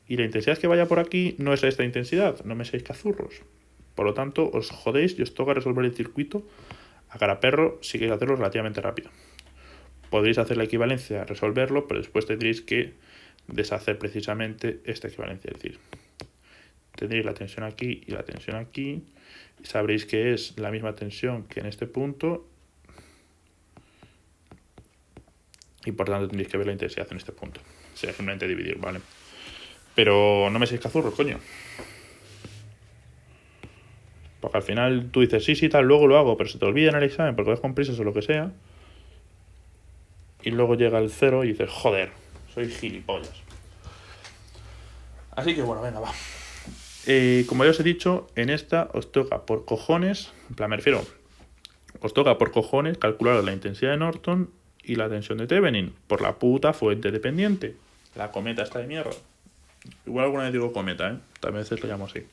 Y la intensidad que vaya por aquí no es esta intensidad. No me seáis cazurros. Por lo tanto, os jodéis y os toca resolver el circuito a cara perro si queréis hacerlo relativamente rápido. Podréis hacer la equivalencia, resolverlo, pero después tendréis que deshacer precisamente esta equivalencia. Es decir, tendréis la tensión aquí y la tensión aquí. Y sabréis que es la misma tensión que en este punto. Y por tanto tendréis que ver la intensidad en este punto. O sea, simplemente dividir, ¿vale? Pero no me seáis cazurros, coño. Porque al final tú dices, sí, tal, luego lo hago, pero se te olvida en el examen porque vas con prisas o lo que sea. Y luego llega el 0 y dices, joder, soy gilipollas. Así que bueno, venga, va. Como ya os he dicho, en esta os toca por cojones, en plan me refiero, os toca por cojones calcular la intensidad de Norton y la tensión de Thevenin por la puta fuente dependiente. La cometa está de mierda. Igual alguna vez digo cometa, También veces lo llamo así.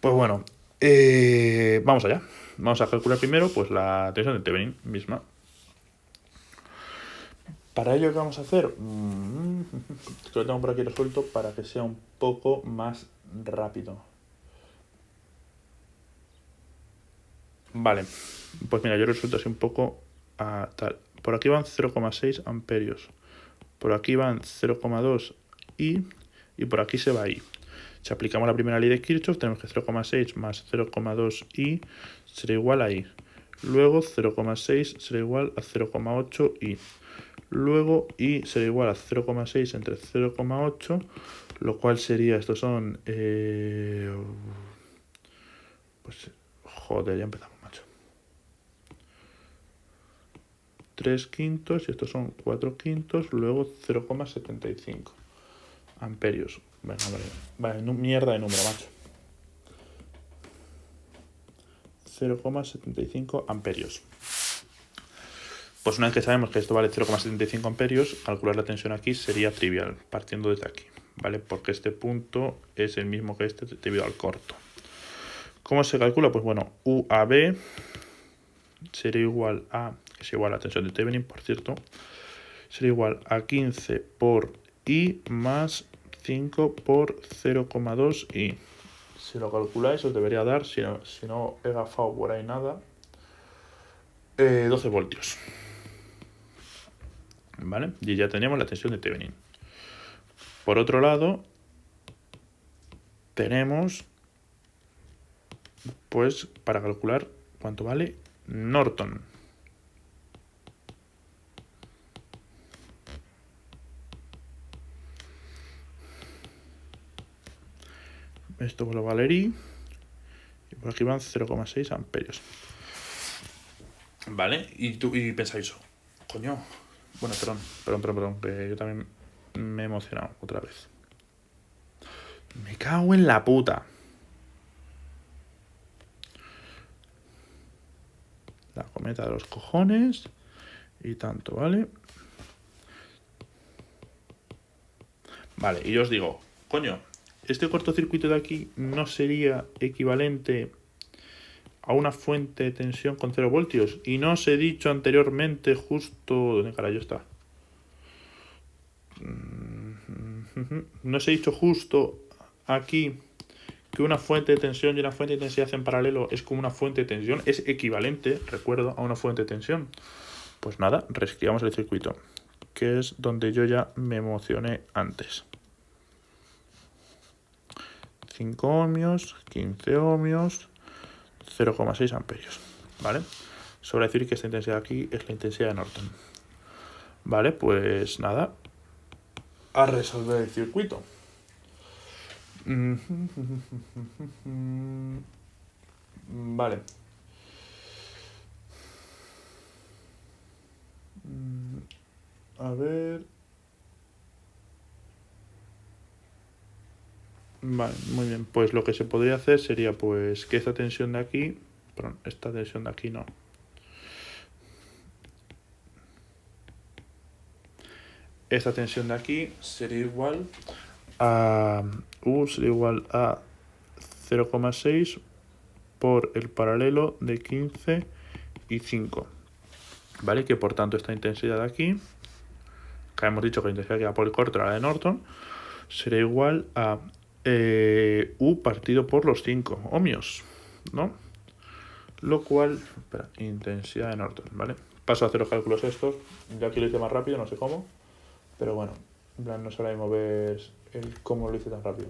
Pues bueno, vamos allá. Vamos a calcular primero pues la tensión de Thevenin misma. Para ello, ¿qué vamos a hacer? Que lo tengo por aquí resuelto para que sea un poco más rápido. Vale, pues mira, yo resuelto así un poco a tal. Por aquí van 0,6 amperios. Por aquí van 0,2 I y por aquí se va I. Si aplicamos la primera ley de Kirchhoff, tenemos que 0,6 más 0,2 I será igual a I. Luego 0,6 será igual a 0,8 I. Luego I será igual a 0,6 entre 0,8, lo cual sería, estos son... pues joder, ya empezamos, macho. 3 quintos y estos son 4 quintos, luego 0,75 amperios. Venga, vale, mierda de número, macho. 0,75 amperios. Pues una vez que sabemos que esto vale 0,75 amperios, calcular la tensión aquí sería trivial, partiendo desde aquí, ¿vale? Porque este punto es el mismo que este debido al corto. ¿Cómo se calcula? Pues bueno, UAB sería igual a, que es igual a la tensión de Thevenin, por cierto, sería igual a 15 por I más 5 por 0,2 I. Si lo calculáis os debería dar, si no he gafado por ahí nada, 12 voltios. ¿vale? Y ya tenemos la tensión de Thevenin. Por otro lado, tenemos, pues, para calcular cuánto vale Norton. Esto por la Valerie. Y por aquí van 0,6 amperios. ¿Vale? Y pensáis, coño. Bueno, perdón, que yo también me he emocionado otra vez. Me cago en la puta. La cometa de los cojones. Y tanto, ¿vale? Vale, y yo os digo, coño, este cortocircuito de aquí no sería equivalente a una fuente de tensión con 0 voltios. Y no os he dicho anteriormente justo... ¿Dónde carajo está? No os he dicho justo aquí que una fuente de tensión y una fuente de intensidad en paralelo es como una fuente de tensión. Es equivalente, recuerdo, a una fuente de tensión. Pues nada, reescribamos el circuito, que es donde yo ya me emocioné antes. 5 ohmios, 15 ohmios, 0,6 amperios, ¿vale? Sobra decir que esta intensidad aquí es la intensidad de Norton. Vale, pues nada, a resolver el circuito. Vale. A ver... Vale, muy bien. Pues lo que se podría hacer sería pues que esta tensión de aquí... Perdón, esta tensión de aquí no. Esta tensión de aquí sería igual a... sería igual a 0,6 por el paralelo de 15 y 5. ¿Vale? Que por tanto esta intensidad de aquí, que hemos dicho que la intensidad que va por el corte era la de Norton, será igual a U partido por los 5 ohmios, ¿no? Lo cual, espera, intensidad de Norton, ¿vale? Paso a hacer los cálculos estos, yo aquí lo hice más rápido, no sé cómo, pero bueno, en plan no sé ahora mismo ver el cómo lo hice tan rápido.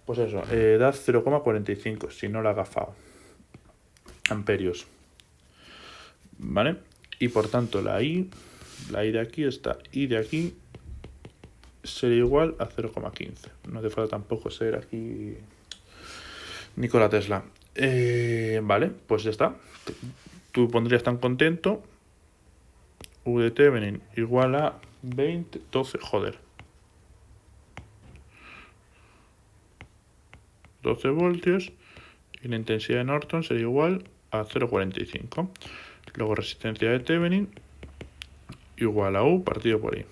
Pues eso, da 0,45, si no la he agafado, amperios, ¿vale? Y por tanto la I de aquí está I de aquí sería igual a 0,15. No hace falta tampoco ser aquí Nikola Tesla. Vale, pues ya está. Tú pondrías tan contento U de Thevenin igual a 12, joder. 12 voltios y la intensidad de Norton sería igual a 0,45. Luego resistencia de Thevenin igual a U partido por I.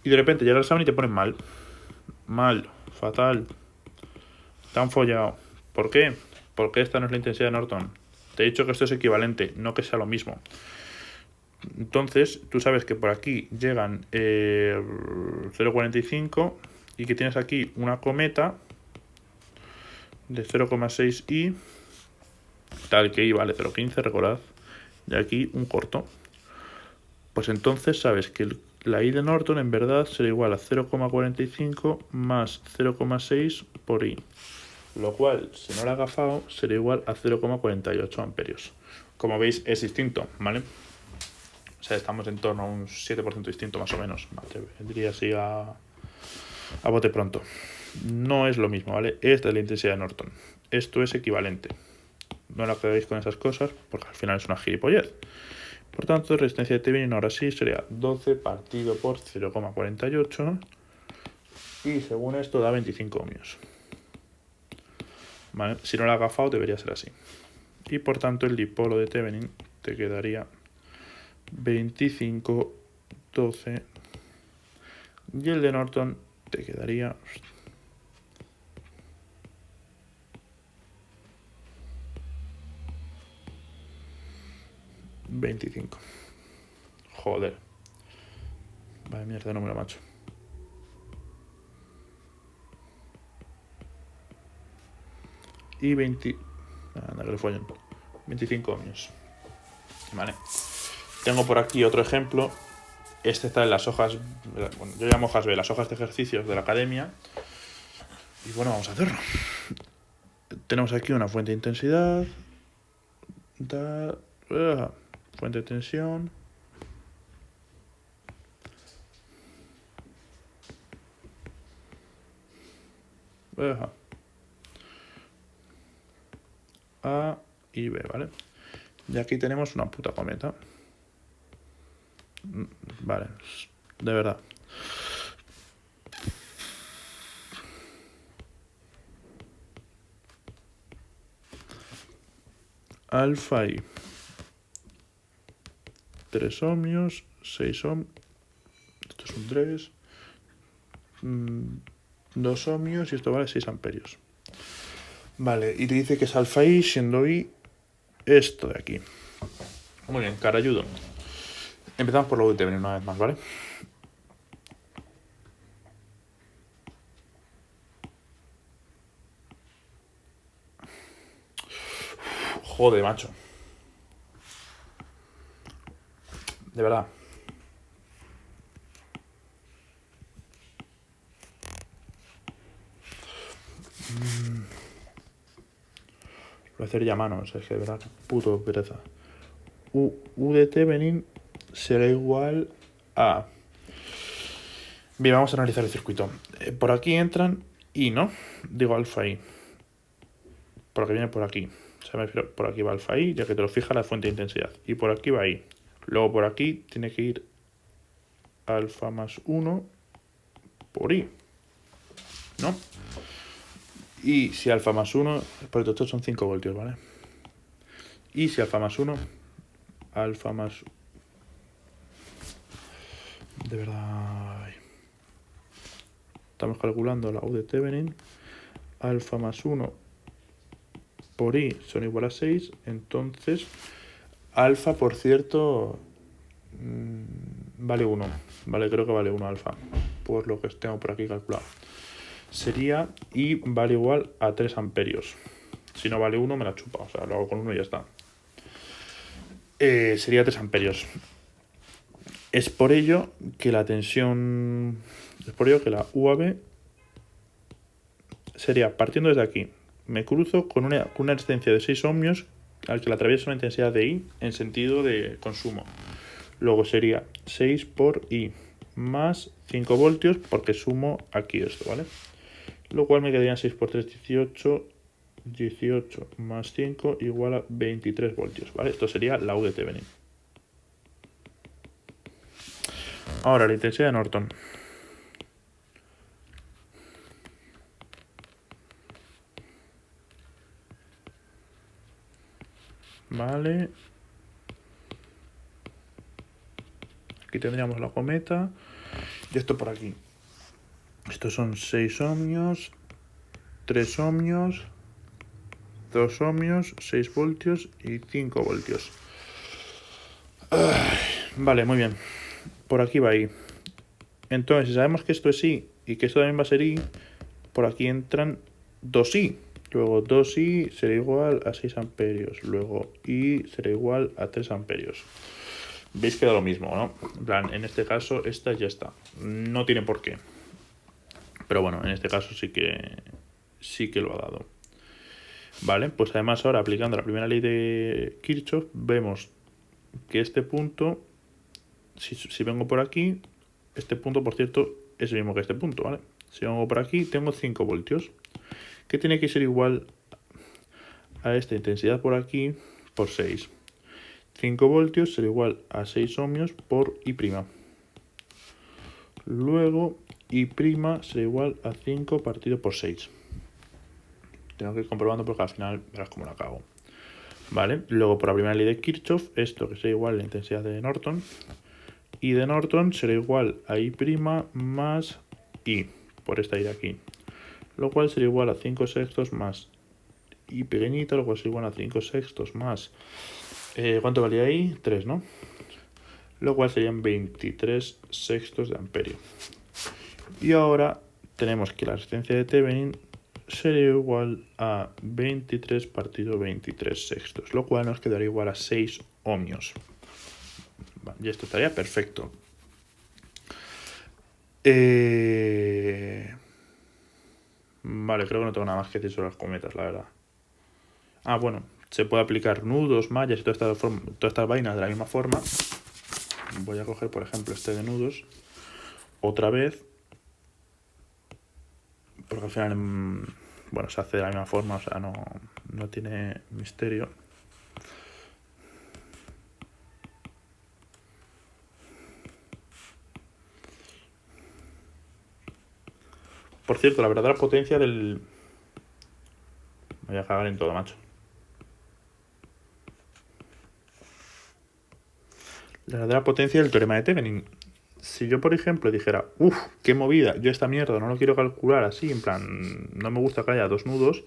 Y de repente llega el examen y te ponen mal. Mal, fatal. Te han follado. ¿Por qué? Porque esta no es la intensidad de Norton. Te he dicho que esto es equivalente, no que sea lo mismo. Entonces, tú sabes que por aquí llegan 0,45 y que tienes aquí una cometa de 0,6 I, tal que I vale 0,15, recordad, y aquí un corto. Pues entonces sabes que la I de Norton en verdad será igual a 0,45 más 0,6 por I, lo cual, si no la he agafado, será igual a 0,48 amperios. Como veis, es distinto, ¿vale? O sea, estamos en torno a un 7% distinto más o menos, ¿vale? Diría así a bote pronto. No es lo mismo, ¿vale? Esta es la intensidad de Norton. Esto es equivalente. No la quedéis con esas cosas porque al final es una gilipollez. Por tanto, resistencia de Thevenin ahora sí sería 12 partido por 0,48 y según esto da 25 ohmios. ¿Vale? Si no lo he agafado debería ser así. Y por tanto el dipolo de Thevenin te quedaría 25, 12 y el de Norton te quedaría 25. Joder. Vaya mierda de número, macho. Y 20... Anda, que le follen. 25 ohmios. Vale. Tengo por aquí otro ejemplo Este está en las hojas, bueno, yo llamo hojas B, las hojas de ejercicios de la academia. Y bueno, vamos a hacerlo. Tenemos aquí una fuente de intensidad, fuente de tensión, A y B, ¿vale? Y aquí tenemos una puta cometa. Vale, de verdad. Alfa I. 3 ohmios, 6 ohmios. Esto es un 3. 2 ohmios y esto vale 6 amperios. Vale, y te dice que es alfa I, siendo I esto de aquí. Muy bien, carayudo. Empezamos por lo de Thevenin una vez más, ¿vale? Joder, macho. De verdad. Lo voy a hacer ya a mano, es que de verdad, puto pereza. U de Thevenin será igual a... Bien, vamos a analizar el circuito. Por aquí entran I, ¿no? Digo alfa I. Porque viene por aquí. O sea, me refiero, por aquí va alfa I, ya que te lo fija la fuente de intensidad. Y por aquí va I. Luego por aquí tiene que ir alfa más 1 por I, ¿no? Y si alfa más 1, por estos son 5 voltios, ¿vale? Y si alfa más 1, alfa más... De verdad... Estamos calculando la U de Thevenin. Alfa más 1 por I son igual a 6. Entonces, alfa, por cierto, vale 1. Vale, creo que vale 1 alfa. Por lo que tengo por aquí calculado. Sería I vale igual a 3 amperios. Si no vale 1, me la chupa. O sea, lo hago con 1 y ya está. Sería 3 amperios. Es por ello que la tensión... Es por ello que la UAB sería, partiendo desde aquí, me cruzo con una resistencia de 6 ohmios al que la atraviesa una intensidad de I en sentido de consumo. Luego sería 6 por I más 5 voltios porque sumo aquí esto, ¿vale? Lo cual me quedarían 6 por 3, 18. 18 más 5 igual a 23 voltios, ¿vale? Esto sería la U de Thevenin. Ahora, la intensidad de Norton. Vale. Aquí tendríamos la cometa. Y esto por aquí. Estos son 6 ohmios, 3 ohmios, 2 ohmios, 6 voltios y 5 voltios. Vale, muy bien. Por aquí va I. Entonces, si sabemos que esto es I y que esto también va a ser I, por aquí entran 2I. Luego 2I será igual a 6 amperios. Luego I será igual a 3 amperios. Veis que da lo mismo, ¿no? En plan, en este caso, esta ya está. No tiene por qué. Pero bueno, en este caso sí que lo ha dado. Vale, pues además ahora aplicando la primera ley de Kirchhoff, vemos que este punto, si vengo por aquí, este punto, por cierto, es el mismo que este punto, ¿vale? Si vengo por aquí, tengo 5 voltios, que tiene que ser igual a esta intensidad por aquí por 6. 5 voltios será igual a 6 ohmios por I'. Luego, I' será igual a 5 partido por 6. Tengo que ir comprobando porque al final verás cómo la cago. Vale, luego por la primera ley de Kirchhoff, esto que será igual a la intensidad de Norton. I de Norton será igual a I' más I, por esta I de aquí. Lo cual será igual a 5 sextos más I pequeñita, lo cual será igual a 5 sextos más... ¿cuánto valía ahí? 3, ¿no? Lo cual serían 23 sextos de amperio. Y ahora tenemos que la resistencia de Thevenin sería igual a 23 partido 23 sextos, lo cual nos quedaría igual a 6 ohmios. Y esto estaría perfecto. Vale, creo que no tengo nada más que decir sobre las cometas, la verdad. Ah, bueno, se puede aplicar nudos, mallas y todas estas vainas de la misma forma. Voy a coger, por ejemplo, este de nudos otra vez, porque al final, bueno, se hace de la misma forma, o sea, no tiene misterio. Por cierto, la verdadera potencia del... Me voy a cagar en todo, macho. La verdadera potencia del teorema de Thevenin. Si yo, por ejemplo, dijera, uff, qué movida, yo esta mierda no lo quiero calcular así, en plan, no me gusta que haya dos nudos,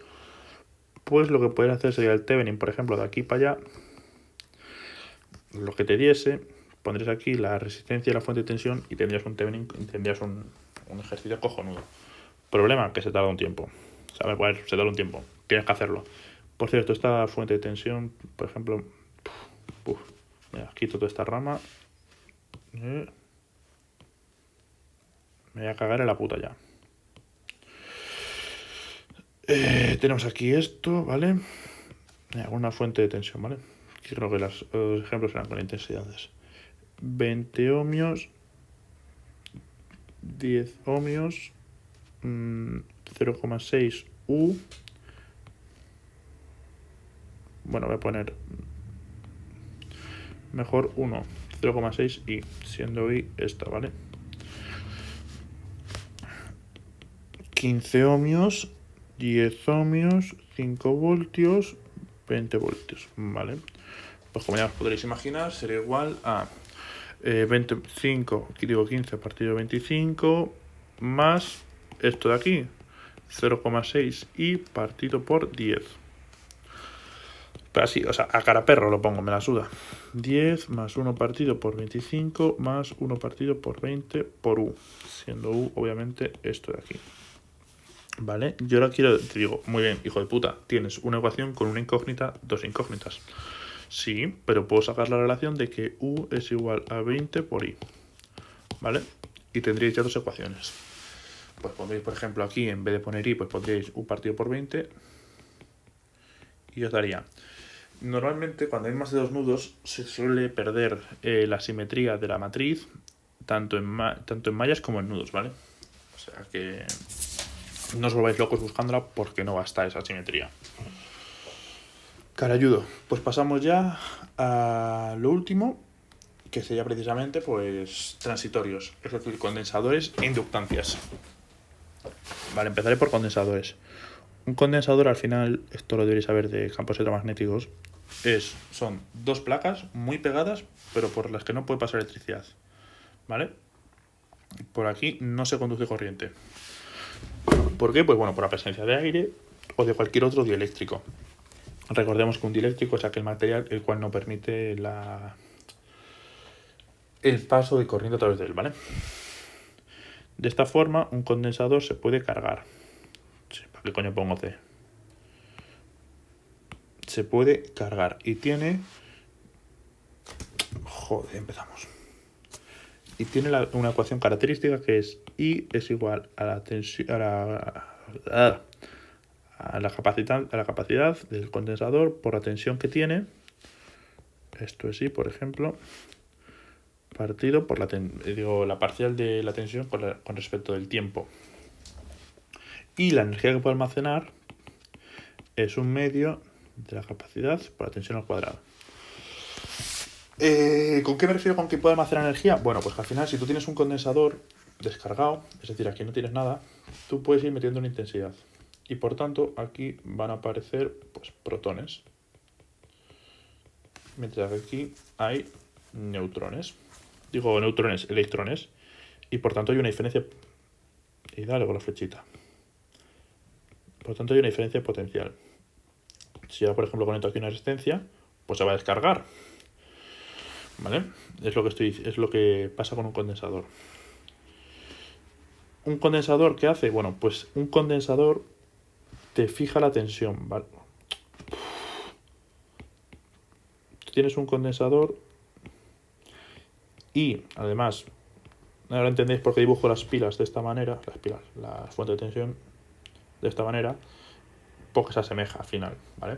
pues lo que puedes hacer sería el Thevenin, por ejemplo, de aquí para allá, lo que te diese, pondrías aquí la resistencia y la fuente de tensión y tendrías un Thevenin, tendrías un ejercicio cojonudo. Problema, que se tarda un tiempo. ¿Sabes? Pues se tarda un tiempo. Tienes que hacerlo. Por cierto, esta fuente de tensión, por ejemplo, mira, quito toda esta rama. Me voy a cagar en la puta ya. Tenemos aquí esto, ¿vale? Una fuente de tensión, ¿vale? Creo que los ejemplos eran con intensidades. 20 ohmios, 10 ohmios, 0,6 U. Bueno, voy a poner mejor 1, 0,6 I, siendo I esta, ¿vale? 15 ohmios, 10 ohmios, 5 voltios, 20 voltios, ¿vale? Pues como ya os podréis imaginar, será igual a 25, aquí digo 15 partido de 25, más esto de aquí, 0,6 I partido por 10. Pero así, o sea, a cara perro lo pongo, me la suda. 10 más 1 partido por 25 más 1 partido por 20 por U. Siendo U, obviamente, esto de aquí. ¿Vale? Yo ahora te digo, muy bien, hijo de puta, tienes una ecuación con una incógnita, dos incógnitas. Sí, pero puedo sacar la relación de que U es igual a 20 por I. ¿Vale? Y tendríais ya dos ecuaciones. Pues pondréis, por ejemplo, aquí, en vez de poner I, pues pondríais U partido por 20 y os daría... Normalmente, cuando hay más de dos nudos, se suele perder la simetría de la matriz, tanto en mallas como en nudos, ¿vale? O sea que no os volváis locos buscándola porque no va a estar esa simetría. Carayudo, pues pasamos ya a lo último, que sería precisamente pues transitorios, es decir, condensadores e inductancias. Vale, empezaré por condensadores. Un condensador, al final, esto lo deberéis saber de campos electromagnéticos, son dos placas muy pegadas, pero por las que no puede pasar electricidad. ¿Vale? Por aquí no se conduce corriente. ¿Por qué? Pues bueno, por la presencia de aire o de cualquier otro dieléctrico. Recordemos que un dieléctrico es aquel material el cual no permite el paso de corriente a través de él, ¿vale? De esta forma, un condensador se puede cargar. ¿Para qué coño pongo C? Se puede cargar y tiene... Joder, empezamos. Y tiene una ecuación característica que es I es igual a la tensión, a la capacidad del condensador por la tensión que tiene. Esto es I, por ejemplo, partido por la parcial de la tensión con respecto del tiempo. Y la energía que puede almacenar es un medio de la capacidad por la tensión al cuadrado. ¿Con qué me refiero con que puede almacenar energía? Bueno, pues que al final, si tú tienes un condensador descargado, es decir, aquí no tienes nada, tú puedes ir metiendo una intensidad. Y por tanto, aquí van a aparecer pues, protones. Mientras que aquí hay neutrones. Digo neutrones, electrones. Y por tanto hay una diferencia. Y dale con la flechita. Por tanto hay una diferencia potencial. Si yo, por ejemplo, conecto aquí una resistencia, pues se va a descargar. ¿Vale? Es lo que pasa con un condensador. ¿Un condensador qué hace? Bueno, pues un condensador te fija la tensión, ¿vale? Tú tienes un condensador y, además, Ahora entendéis por qué dibujo las pilas de esta manera, las fuentes de tensión de esta manera, porque se asemeja al final, ¿vale?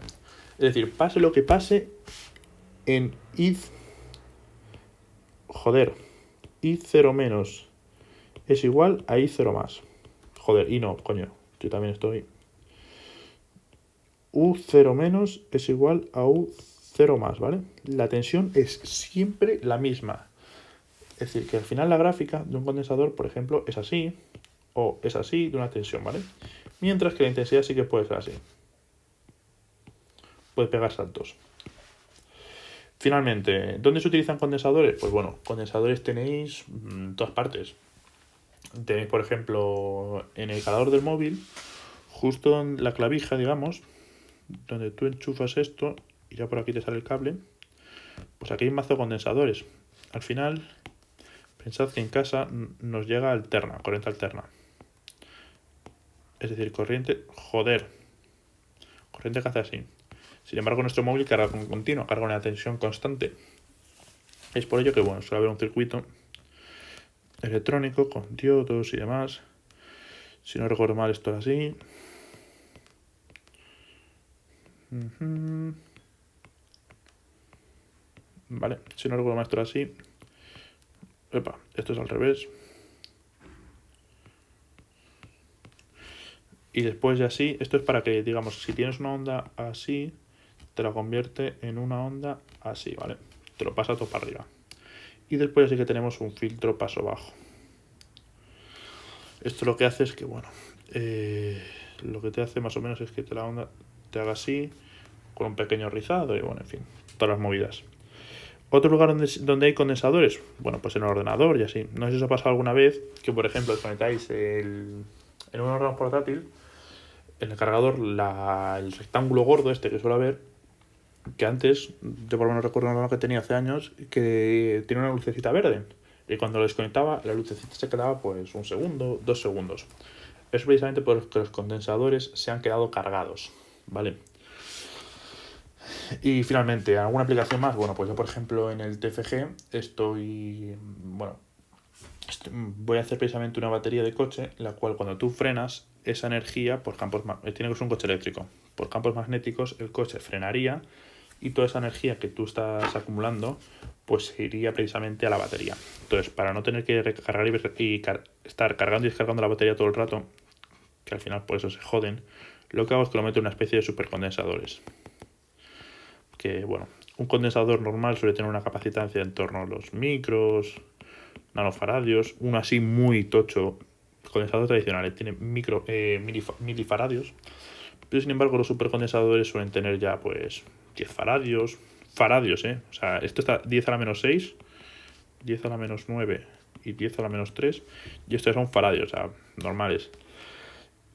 Es decir, pase lo que pase en I0 menos es igual a I0 más. Joder, y no, coño, yo también estoy. U0 menos es igual a U0 más, ¿vale? La tensión es siempre la misma. Es decir, que al final la gráfica de un condensador, por ejemplo, es así, o es así de una tensión, ¿vale? Mientras que la intensidad sí que puede ser así. Puede pegar saltos. Finalmente, ¿dónde se utilizan condensadores? Pues bueno, condensadores tenéis en todas partes. Tenéis, por ejemplo, en el cargador del móvil, justo en la clavija, digamos, donde tú enchufas esto y ya por aquí te sale el cable, pues aquí hay un mazo de condensadores. Al final, pensad que en casa nos llega alterna, corriente alterna. Es decir, corriente que hace así. Sin embargo, nuestro móvil carga con continuo, carga una tensión constante. Es por ello que, bueno, suele haber un circuito electrónico con diodos y demás. Si no recuerdo mal, esto es así. Vale, si no recuerdo mal, esto es así. Epa, esto es al revés. Y después de así, esto es para que, digamos, si tienes una onda así, te la convierte en una onda así, ¿vale? Te lo pasa todo para arriba. Y después sí que tenemos un filtro paso bajo. Esto lo que hace es que, bueno, lo que te hace más o menos es que la onda te haga así, con un pequeño rizado y, bueno, en fin, todas las movidas. Otro lugar donde hay condensadores, bueno, pues en el ordenador y así. No sé si os ha pasado alguna vez que, por ejemplo, desconectáis en un ordenador portátil, en el cargador, el rectángulo gordo este que suele haber, que antes, de por lo menos recuerdo uno que tenía hace años, que tiene una lucecita verde. Y cuando lo desconectaba, la lucecita se quedaba pues 1 segundo, 2 segundos. Es precisamente porque los condensadores se han quedado cargados, ¿vale? Y finalmente, ¿alguna aplicación más? Bueno, pues yo por ejemplo en el TFG voy a hacer precisamente una batería de coche, la cual cuando tú frenas, esa energía por campos, tiene que ser un coche eléctrico, por campos magnéticos el coche frenaría y toda esa energía que tú estás acumulando pues se iría precisamente a la batería. Entonces, para no tener que recargar y estar cargando y descargando la batería todo el rato, que al final por eso se joden, lo que hago es que lo meto en una especie de supercondensadores. Que bueno, un condensador normal suele tener una capacitancia en torno a los micros, nanofaradios, uno así muy tocho, condensador tradicional, tiene milifaradios, pero sin embargo los supercondensadores suelen tener ya pues 10 faradios, o sea, esto está 10 a la menos 6, 10 a la menos 9 y 10 a la menos 3, y estos son faradios, o sea, normales.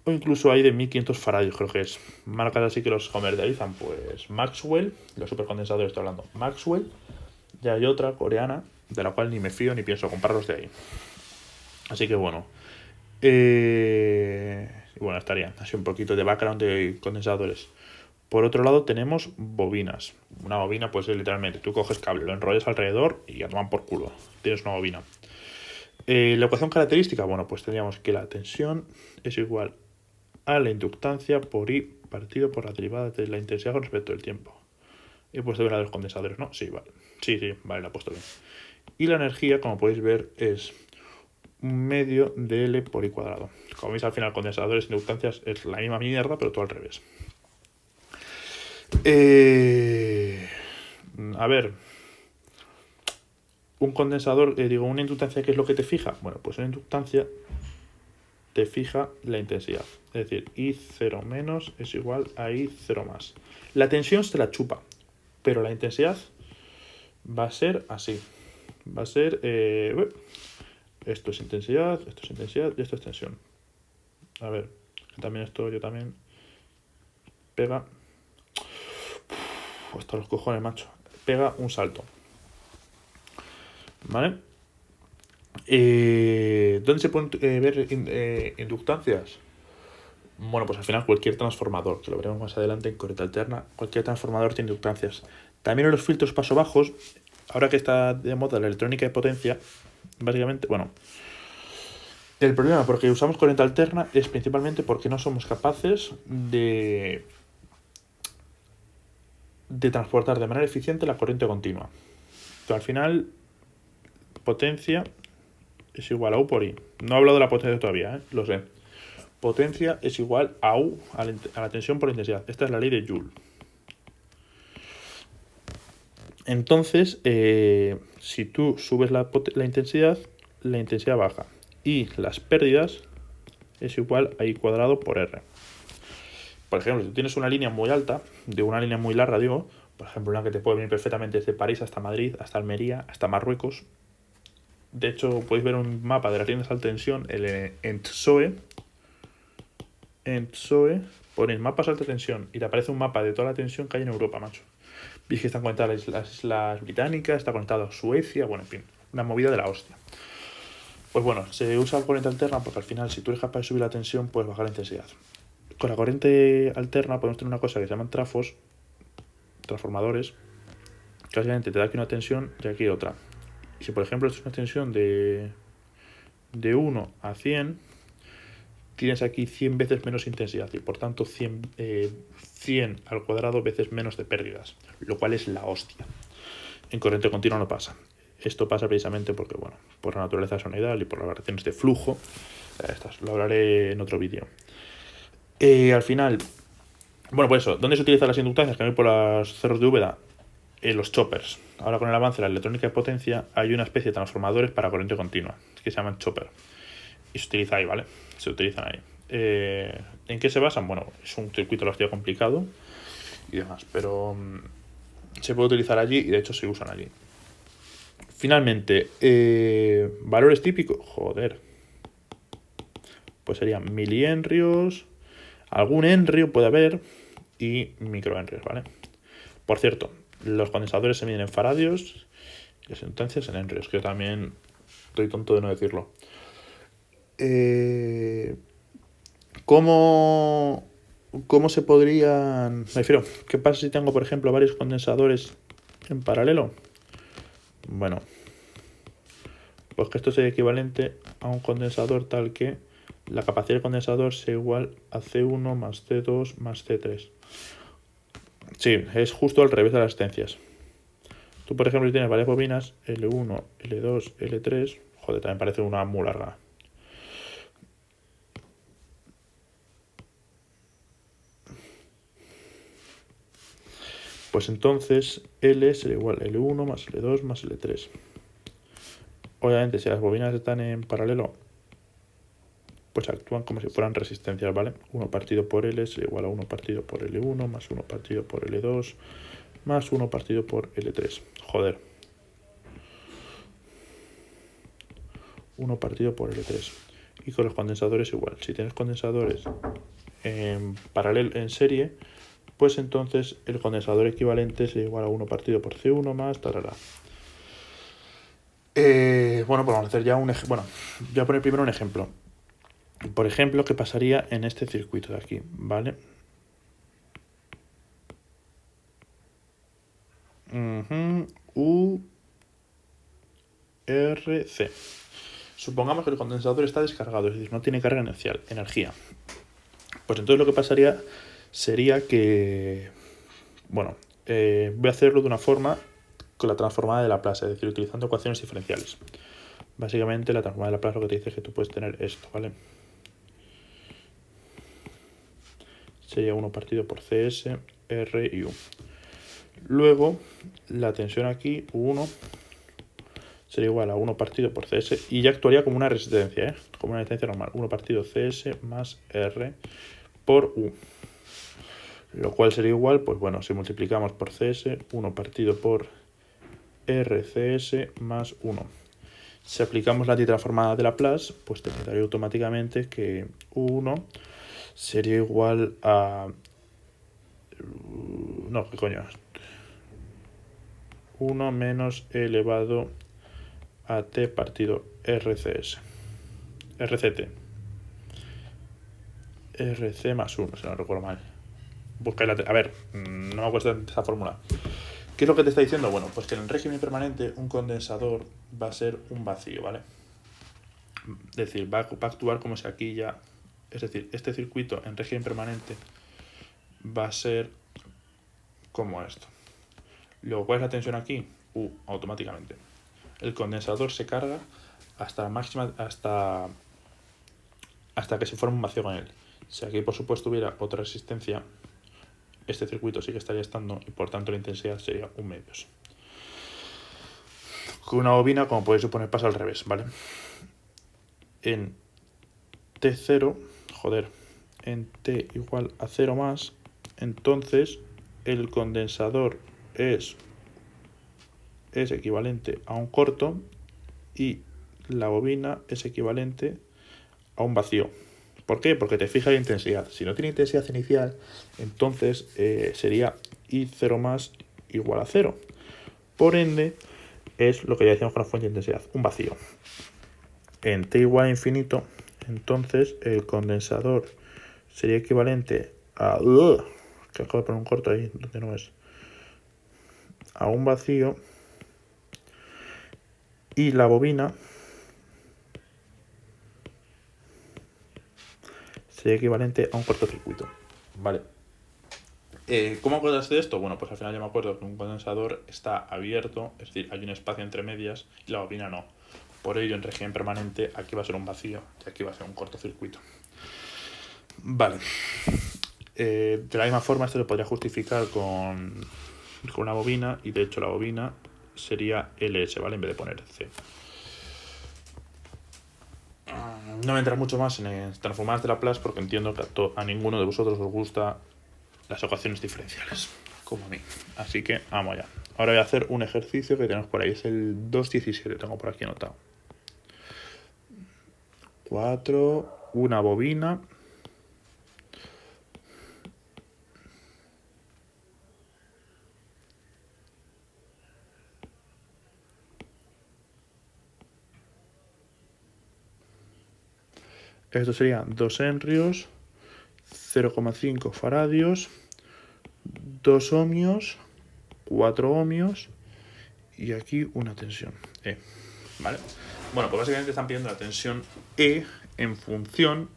O incluso hay de 1500 faradios, creo que es. Marcas así que los comercializan, pues Maxwell, los supercondensadores estoy hablando, Maxwell, y hay otra coreana, de la cual ni me fío ni pienso comprarlos de ahí. Así que bueno. Bueno, estaría así un poquito de background de condensadores. Por otro lado tenemos bobinas. Una bobina pues es literalmente, tú coges cable, lo enrollas alrededor y ya toman por culo. Tienes una bobina. La ecuación característica, bueno, pues tendríamos que la tensión es igual a la inductancia por I partido por la derivada de la intensidad con respecto al tiempo. He puesto bien la de los condensadores, ¿no? Sí, vale. Sí, vale, la he puesto bien. Y la energía, como podéis ver, es un medio de L por I cuadrado. Como veis, al final, condensadores e inductancias es la misma mierda, pero todo al revés. A ver, un condensador, una inductancia, ¿qué es lo que te fija? Bueno, pues una inductancia te fija la intensidad. Es decir, I0 menos es igual a I0 más. La tensión se la chupa, pero la intensidad va a ser así. Va a ser... esto es intensidad y esto es tensión. A ver, también esto yo también... Pega... Hasta los cojones, macho. Pega un salto. ¿Vale? ¿Dónde se pueden ver inductancias? Bueno, pues al final cualquier transformador, que lo veremos más adelante en corriente alterna, cualquier transformador tiene inductancias. También en los filtros paso bajos, ahora que está de moda la electrónica de potencia, Básicamente, bueno, el problema porque usamos corriente alterna es principalmente porque no somos capaces de transportar de manera eficiente la corriente continua. Entonces, al final, potencia es igual a U por I. No he hablado de la potencia todavía, lo sé. Potencia es igual a U, a la tensión por intensidad. Esta es la ley de Joule. Entonces, si tú subes la intensidad baja. Y las pérdidas es igual a I cuadrado por R. Por ejemplo, si tú tienes una línea muy alta, de una línea muy larga, digo, por ejemplo, una que te puede venir perfectamente desde París hasta Madrid, hasta Almería, hasta Marruecos. De hecho, podéis ver un mapa de las líneas de alta tensión, el ENTSOE. Ponéis mapas de alta tensión y te aparece un mapa de toda la tensión que hay en Europa, macho. Veis que están conectadas las Islas Británicas, está conectado a Suecia, bueno, en fin, una movida de la hostia. Pues bueno, se usa corriente alterna porque al final, si tú eres capaz de subir la tensión, puedes bajar la intensidad. Con la corriente alterna podemos tener una cosa que se llaman transformadores, que básicamente te da aquí una tensión y aquí otra. Y si por ejemplo esto es una tensión de 1 a 100, tienes aquí 100 veces menos intensidad y por tanto 100 al cuadrado veces menos de pérdidas, lo cual es la hostia. En corriente continua no pasa. Esto pasa precisamente porque, bueno, por la naturaleza sonidal y por las variaciones de flujo. Lo hablaré en otro vídeo. Al final, bueno, pues eso, ¿dónde se utilizan las inductancias? Que a mí por las cerros de Úbeda, los choppers. Ahora con el avance de la electrónica de potencia hay una especie de transformadores para corriente continua que se llaman chopper y se utiliza ahí, ¿vale? Se utilizan ahí. ¿En qué se basan? Bueno, es un circuito bastante complicado y demás, pero se puede utilizar allí y de hecho se usan allí. Finalmente, valores típicos, joder, pues serían milihenrios, algún henrio puede haber y microhenrios, ¿vale? Por cierto, los condensadores se miden en faradios y las inductancias en henrios, que yo también estoy tonto de no decirlo. ¿Cómo se podrían...? Me refiero, ¿qué pasa si tengo, por ejemplo, varios condensadores en paralelo? Bueno, pues que esto sería equivalente a un condensador tal que la capacidad del condensador sea igual a C1 más C2 más C3. Sí, es justo al revés de las resistencias. Tú, por ejemplo, si tienes varias bobinas, L1, L2, L3, joder, también parece una muy larga. Pues entonces L será igual a L1 más L2 más L3. Obviamente, si las bobinas están en paralelo, pues actúan como si fueran resistencias, ¿vale? 1 partido por L será igual a 1 partido por L1 más 1 partido por L2 más 1 partido por L3. Joder. 1 partido por L3. Y con los condensadores igual. Si tienes condensadores en paralelo, en serie, pues entonces el condensador equivalente será igual a 1 partido por C1 más tarara. Bueno, pues vamos a hacer ya un ejemplo. Bueno, voy a poner primero un ejemplo. Por ejemplo, ¿qué pasaría en este circuito de aquí? ¿Vale? URC. Supongamos que el condensador está descargado, es decir, no tiene carga energía. Pues entonces lo que pasaría sería que, bueno, voy a hacerlo de una forma con la transformada de Laplace, es decir, utilizando ecuaciones diferenciales. Básicamente la transformada de Laplace lo que te dice es que tú puedes tener esto, ¿vale? Sería 1 partido por CS, R y U. Luego, la tensión aquí, U1, sería igual a 1 partido por CS y ya actuaría como una resistencia, como una resistencia normal. 1 partido CS más R por U. Lo cual sería igual, pues bueno, si multiplicamos por CS, 1 partido por RCS más 1. Si aplicamos la antitransformada de Laplace, pues te quedaría automáticamente que U1 sería igual a... No, ¿qué coño? 1 menos e elevado a t partido RCS. RCT. RC más 1, si no recuerdo mal. Busca a ver, no me acuerdo de esta fórmula. ¿Qué es lo que te está diciendo? Bueno, pues que en el régimen permanente un condensador va a ser un vacío, ¿vale? Es decir, va a actuar como si aquí ya... Es decir, este circuito en régimen permanente va a ser como esto. Luego, ¿cuál es la tensión aquí? Automáticamente. El condensador se carga hasta la máxima, hasta que se forme un vacío con él. Si aquí, por supuesto, hubiera otra resistencia, este circuito sí que estaría estando y por tanto la intensidad sería 1 medios. Con una bobina, como podéis suponer, pasa al revés, ¿vale? En T0, en T igual a 0 más, entonces el condensador es equivalente a un corto y la bobina es equivalente a un vacío. ¿Por qué? Porque te fija la intensidad. Si no tiene intensidad inicial, entonces sería I0 más igual a 0. Por ende, es lo que ya decíamos con la fuente de intensidad, un vacío. En T igual a infinito, entonces el condensador sería equivalente a... que acabo de poner un corto ahí, donde no es. A un vacío. Y la bobina sería equivalente a un cortocircuito. Vale. ¿Cómo acordaste de esto? Bueno, pues al final yo me acuerdo que un condensador está abierto, es decir, hay un espacio entre medias y la bobina no. Por ello, en régimen permanente, aquí va a ser un vacío y aquí va a ser un cortocircuito. Vale. De la misma forma, esto se podría justificar con una bobina y de hecho la bobina sería LS, ¿vale? En vez de poner C. No me entra mucho más en transformadas de Laplace porque entiendo que a ninguno de vosotros os gusta las ecuaciones diferenciales, como a mí. Así que vamos allá. Ahora voy a hacer un ejercicio que tenemos por ahí. Es el 2.17, tengo por aquí anotado. 4, una bobina. Esto sería 2 henrios, 0,5 faradios, 2 ohmios, 4 ohmios y aquí una tensión E. ¿Vale? Bueno, pues básicamente están pidiendo la tensión E en función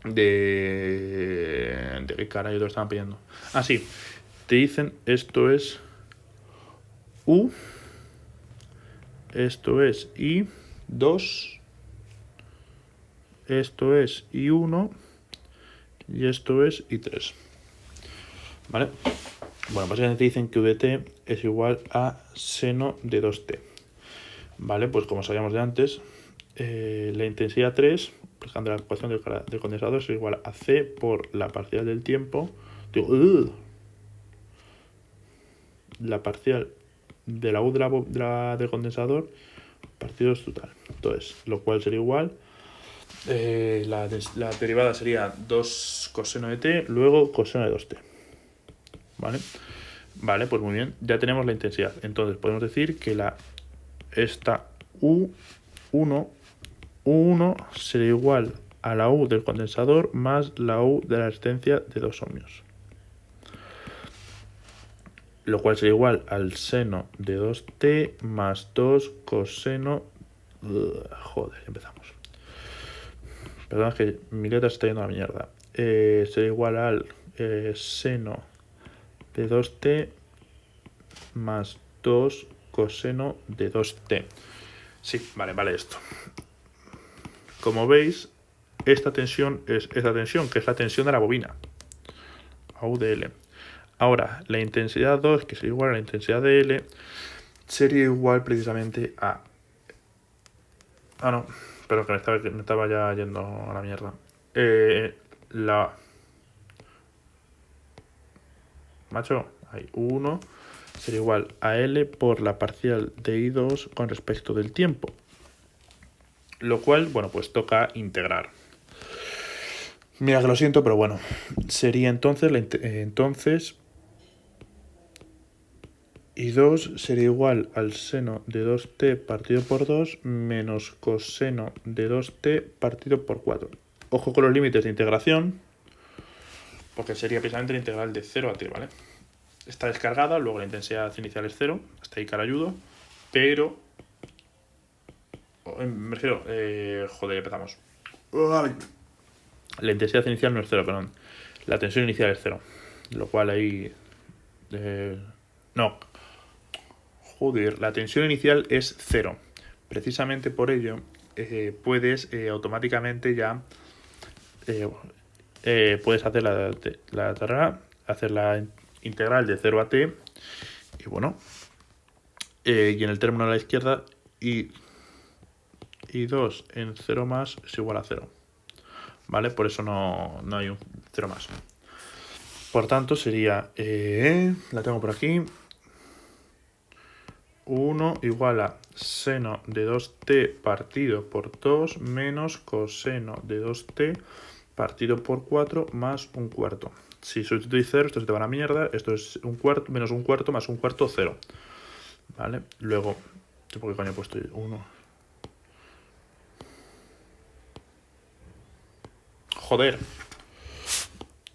de qué caray lo están pidiendo. Ah, sí, te dicen esto es U, esto es I2, esto es I1 y esto es I3. ¿Vale? Bueno, básicamente te dicen que VT es igual a seno de 2T. Vale, pues como sabíamos de antes, la intensidad 3, aplicando la ecuación del condensador, es igual a C por la parcial del tiempo. La parcial de la U del condensador partido es total. Entonces, lo cual sería igual. La derivada sería 2 coseno de t, luego coseno de 2t. ¿Vale? Vale, pues muy bien. Ya tenemos la intensidad. Entonces podemos decir que esta U1 sería igual a la U del condensador más la U de la resistencia de 2 ohmios. Lo cual sería igual al seno de 2t más 2 coseno... joder, empezamos. Perdón, es que mi letra se está yendo a la mierda. Sería igual al seno de 2t más 2 coseno de 2t. Sí, vale esto. Como veis, esta tensión es esta tensión, que es la tensión de la bobina. AU de L. Ahora, la intensidad 2, que sería igual a la intensidad de L, sería igual precisamente a... Ah, no, pero que me estaba ya yendo a la mierda. Macho, hay 1 sería igual a L por la parcial de I2 con respecto del tiempo. Lo cual, bueno, pues toca integrar. Mira que lo siento, pero bueno. Sería entonces, I2 sería igual al seno de 2t partido por 2 menos coseno de 2t partido por 4. Ojo con los límites de integración, porque sería precisamente la integral de 0 a t, ¿vale? está descargada, luego la intensidad inicial es 0, hasta ahí carayudo, pero... me refiero... joder, empezamos. La intensidad inicial no es 0, perdón. La tensión inicial es 0, lo cual ahí... no. Joder, la tensión inicial es 0. Precisamente por ello puedes automáticamente ya... puedes hacer hacer la integral de 0 a t y bueno, y en el término a la izquierda y 2 en 0 más es igual a 0, ¿vale? Por eso no hay un 0 más. Por tanto sería, la tengo por aquí, 1 igual a seno de 2t partido por 2 menos coseno de 2t partido por 4 más un cuarto. Si sustituís 0, esto se te va a la mierda. Esto es un cuarto menos un cuarto más un cuarto, 0. ¿Vale? Luego, ¿por qué coño he puesto 1? Joder.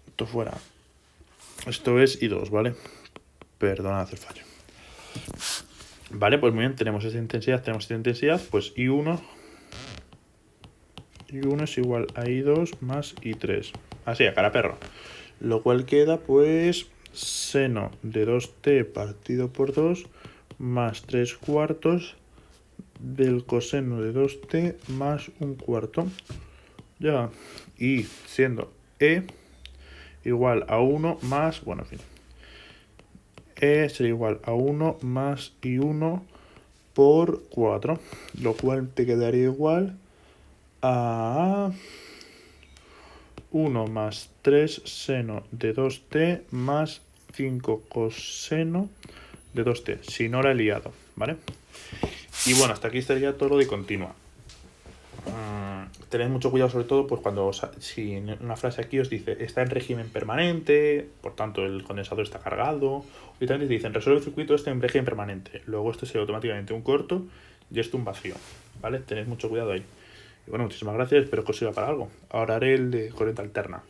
Esto fuera. Esto es I2, ¿vale? Perdonad el fallo. Vale, pues muy bien, tenemos esta intensidad, pues I1 es igual a I2 más I3. Así, a cara perro. Lo cual queda, pues, seno de 2t partido por 2 más 3 cuartos del coseno de 2t más un cuarto. Ya, y siendo E igual a 1 más, bueno, en fin. E sería igual a 1 más I1 por 4, lo cual te quedaría igual a 1 más 3 seno de 2t más 5 coseno de 2t, si no la he liado, ¿vale? Y bueno, hasta aquí estaría todo lo de continua. Tened mucho cuidado sobre todo pues cuando si en una frase aquí os dice está en régimen permanente, por tanto el condensador está cargado, y también te dicen resuelve el circuito este en régimen permanente, luego esto sería automáticamente un corto y esto un vacío, ¿vale? Tened mucho cuidado ahí. Y bueno, muchísimas gracias, espero que os sirva para algo. Ahora haré el de corriente alterna.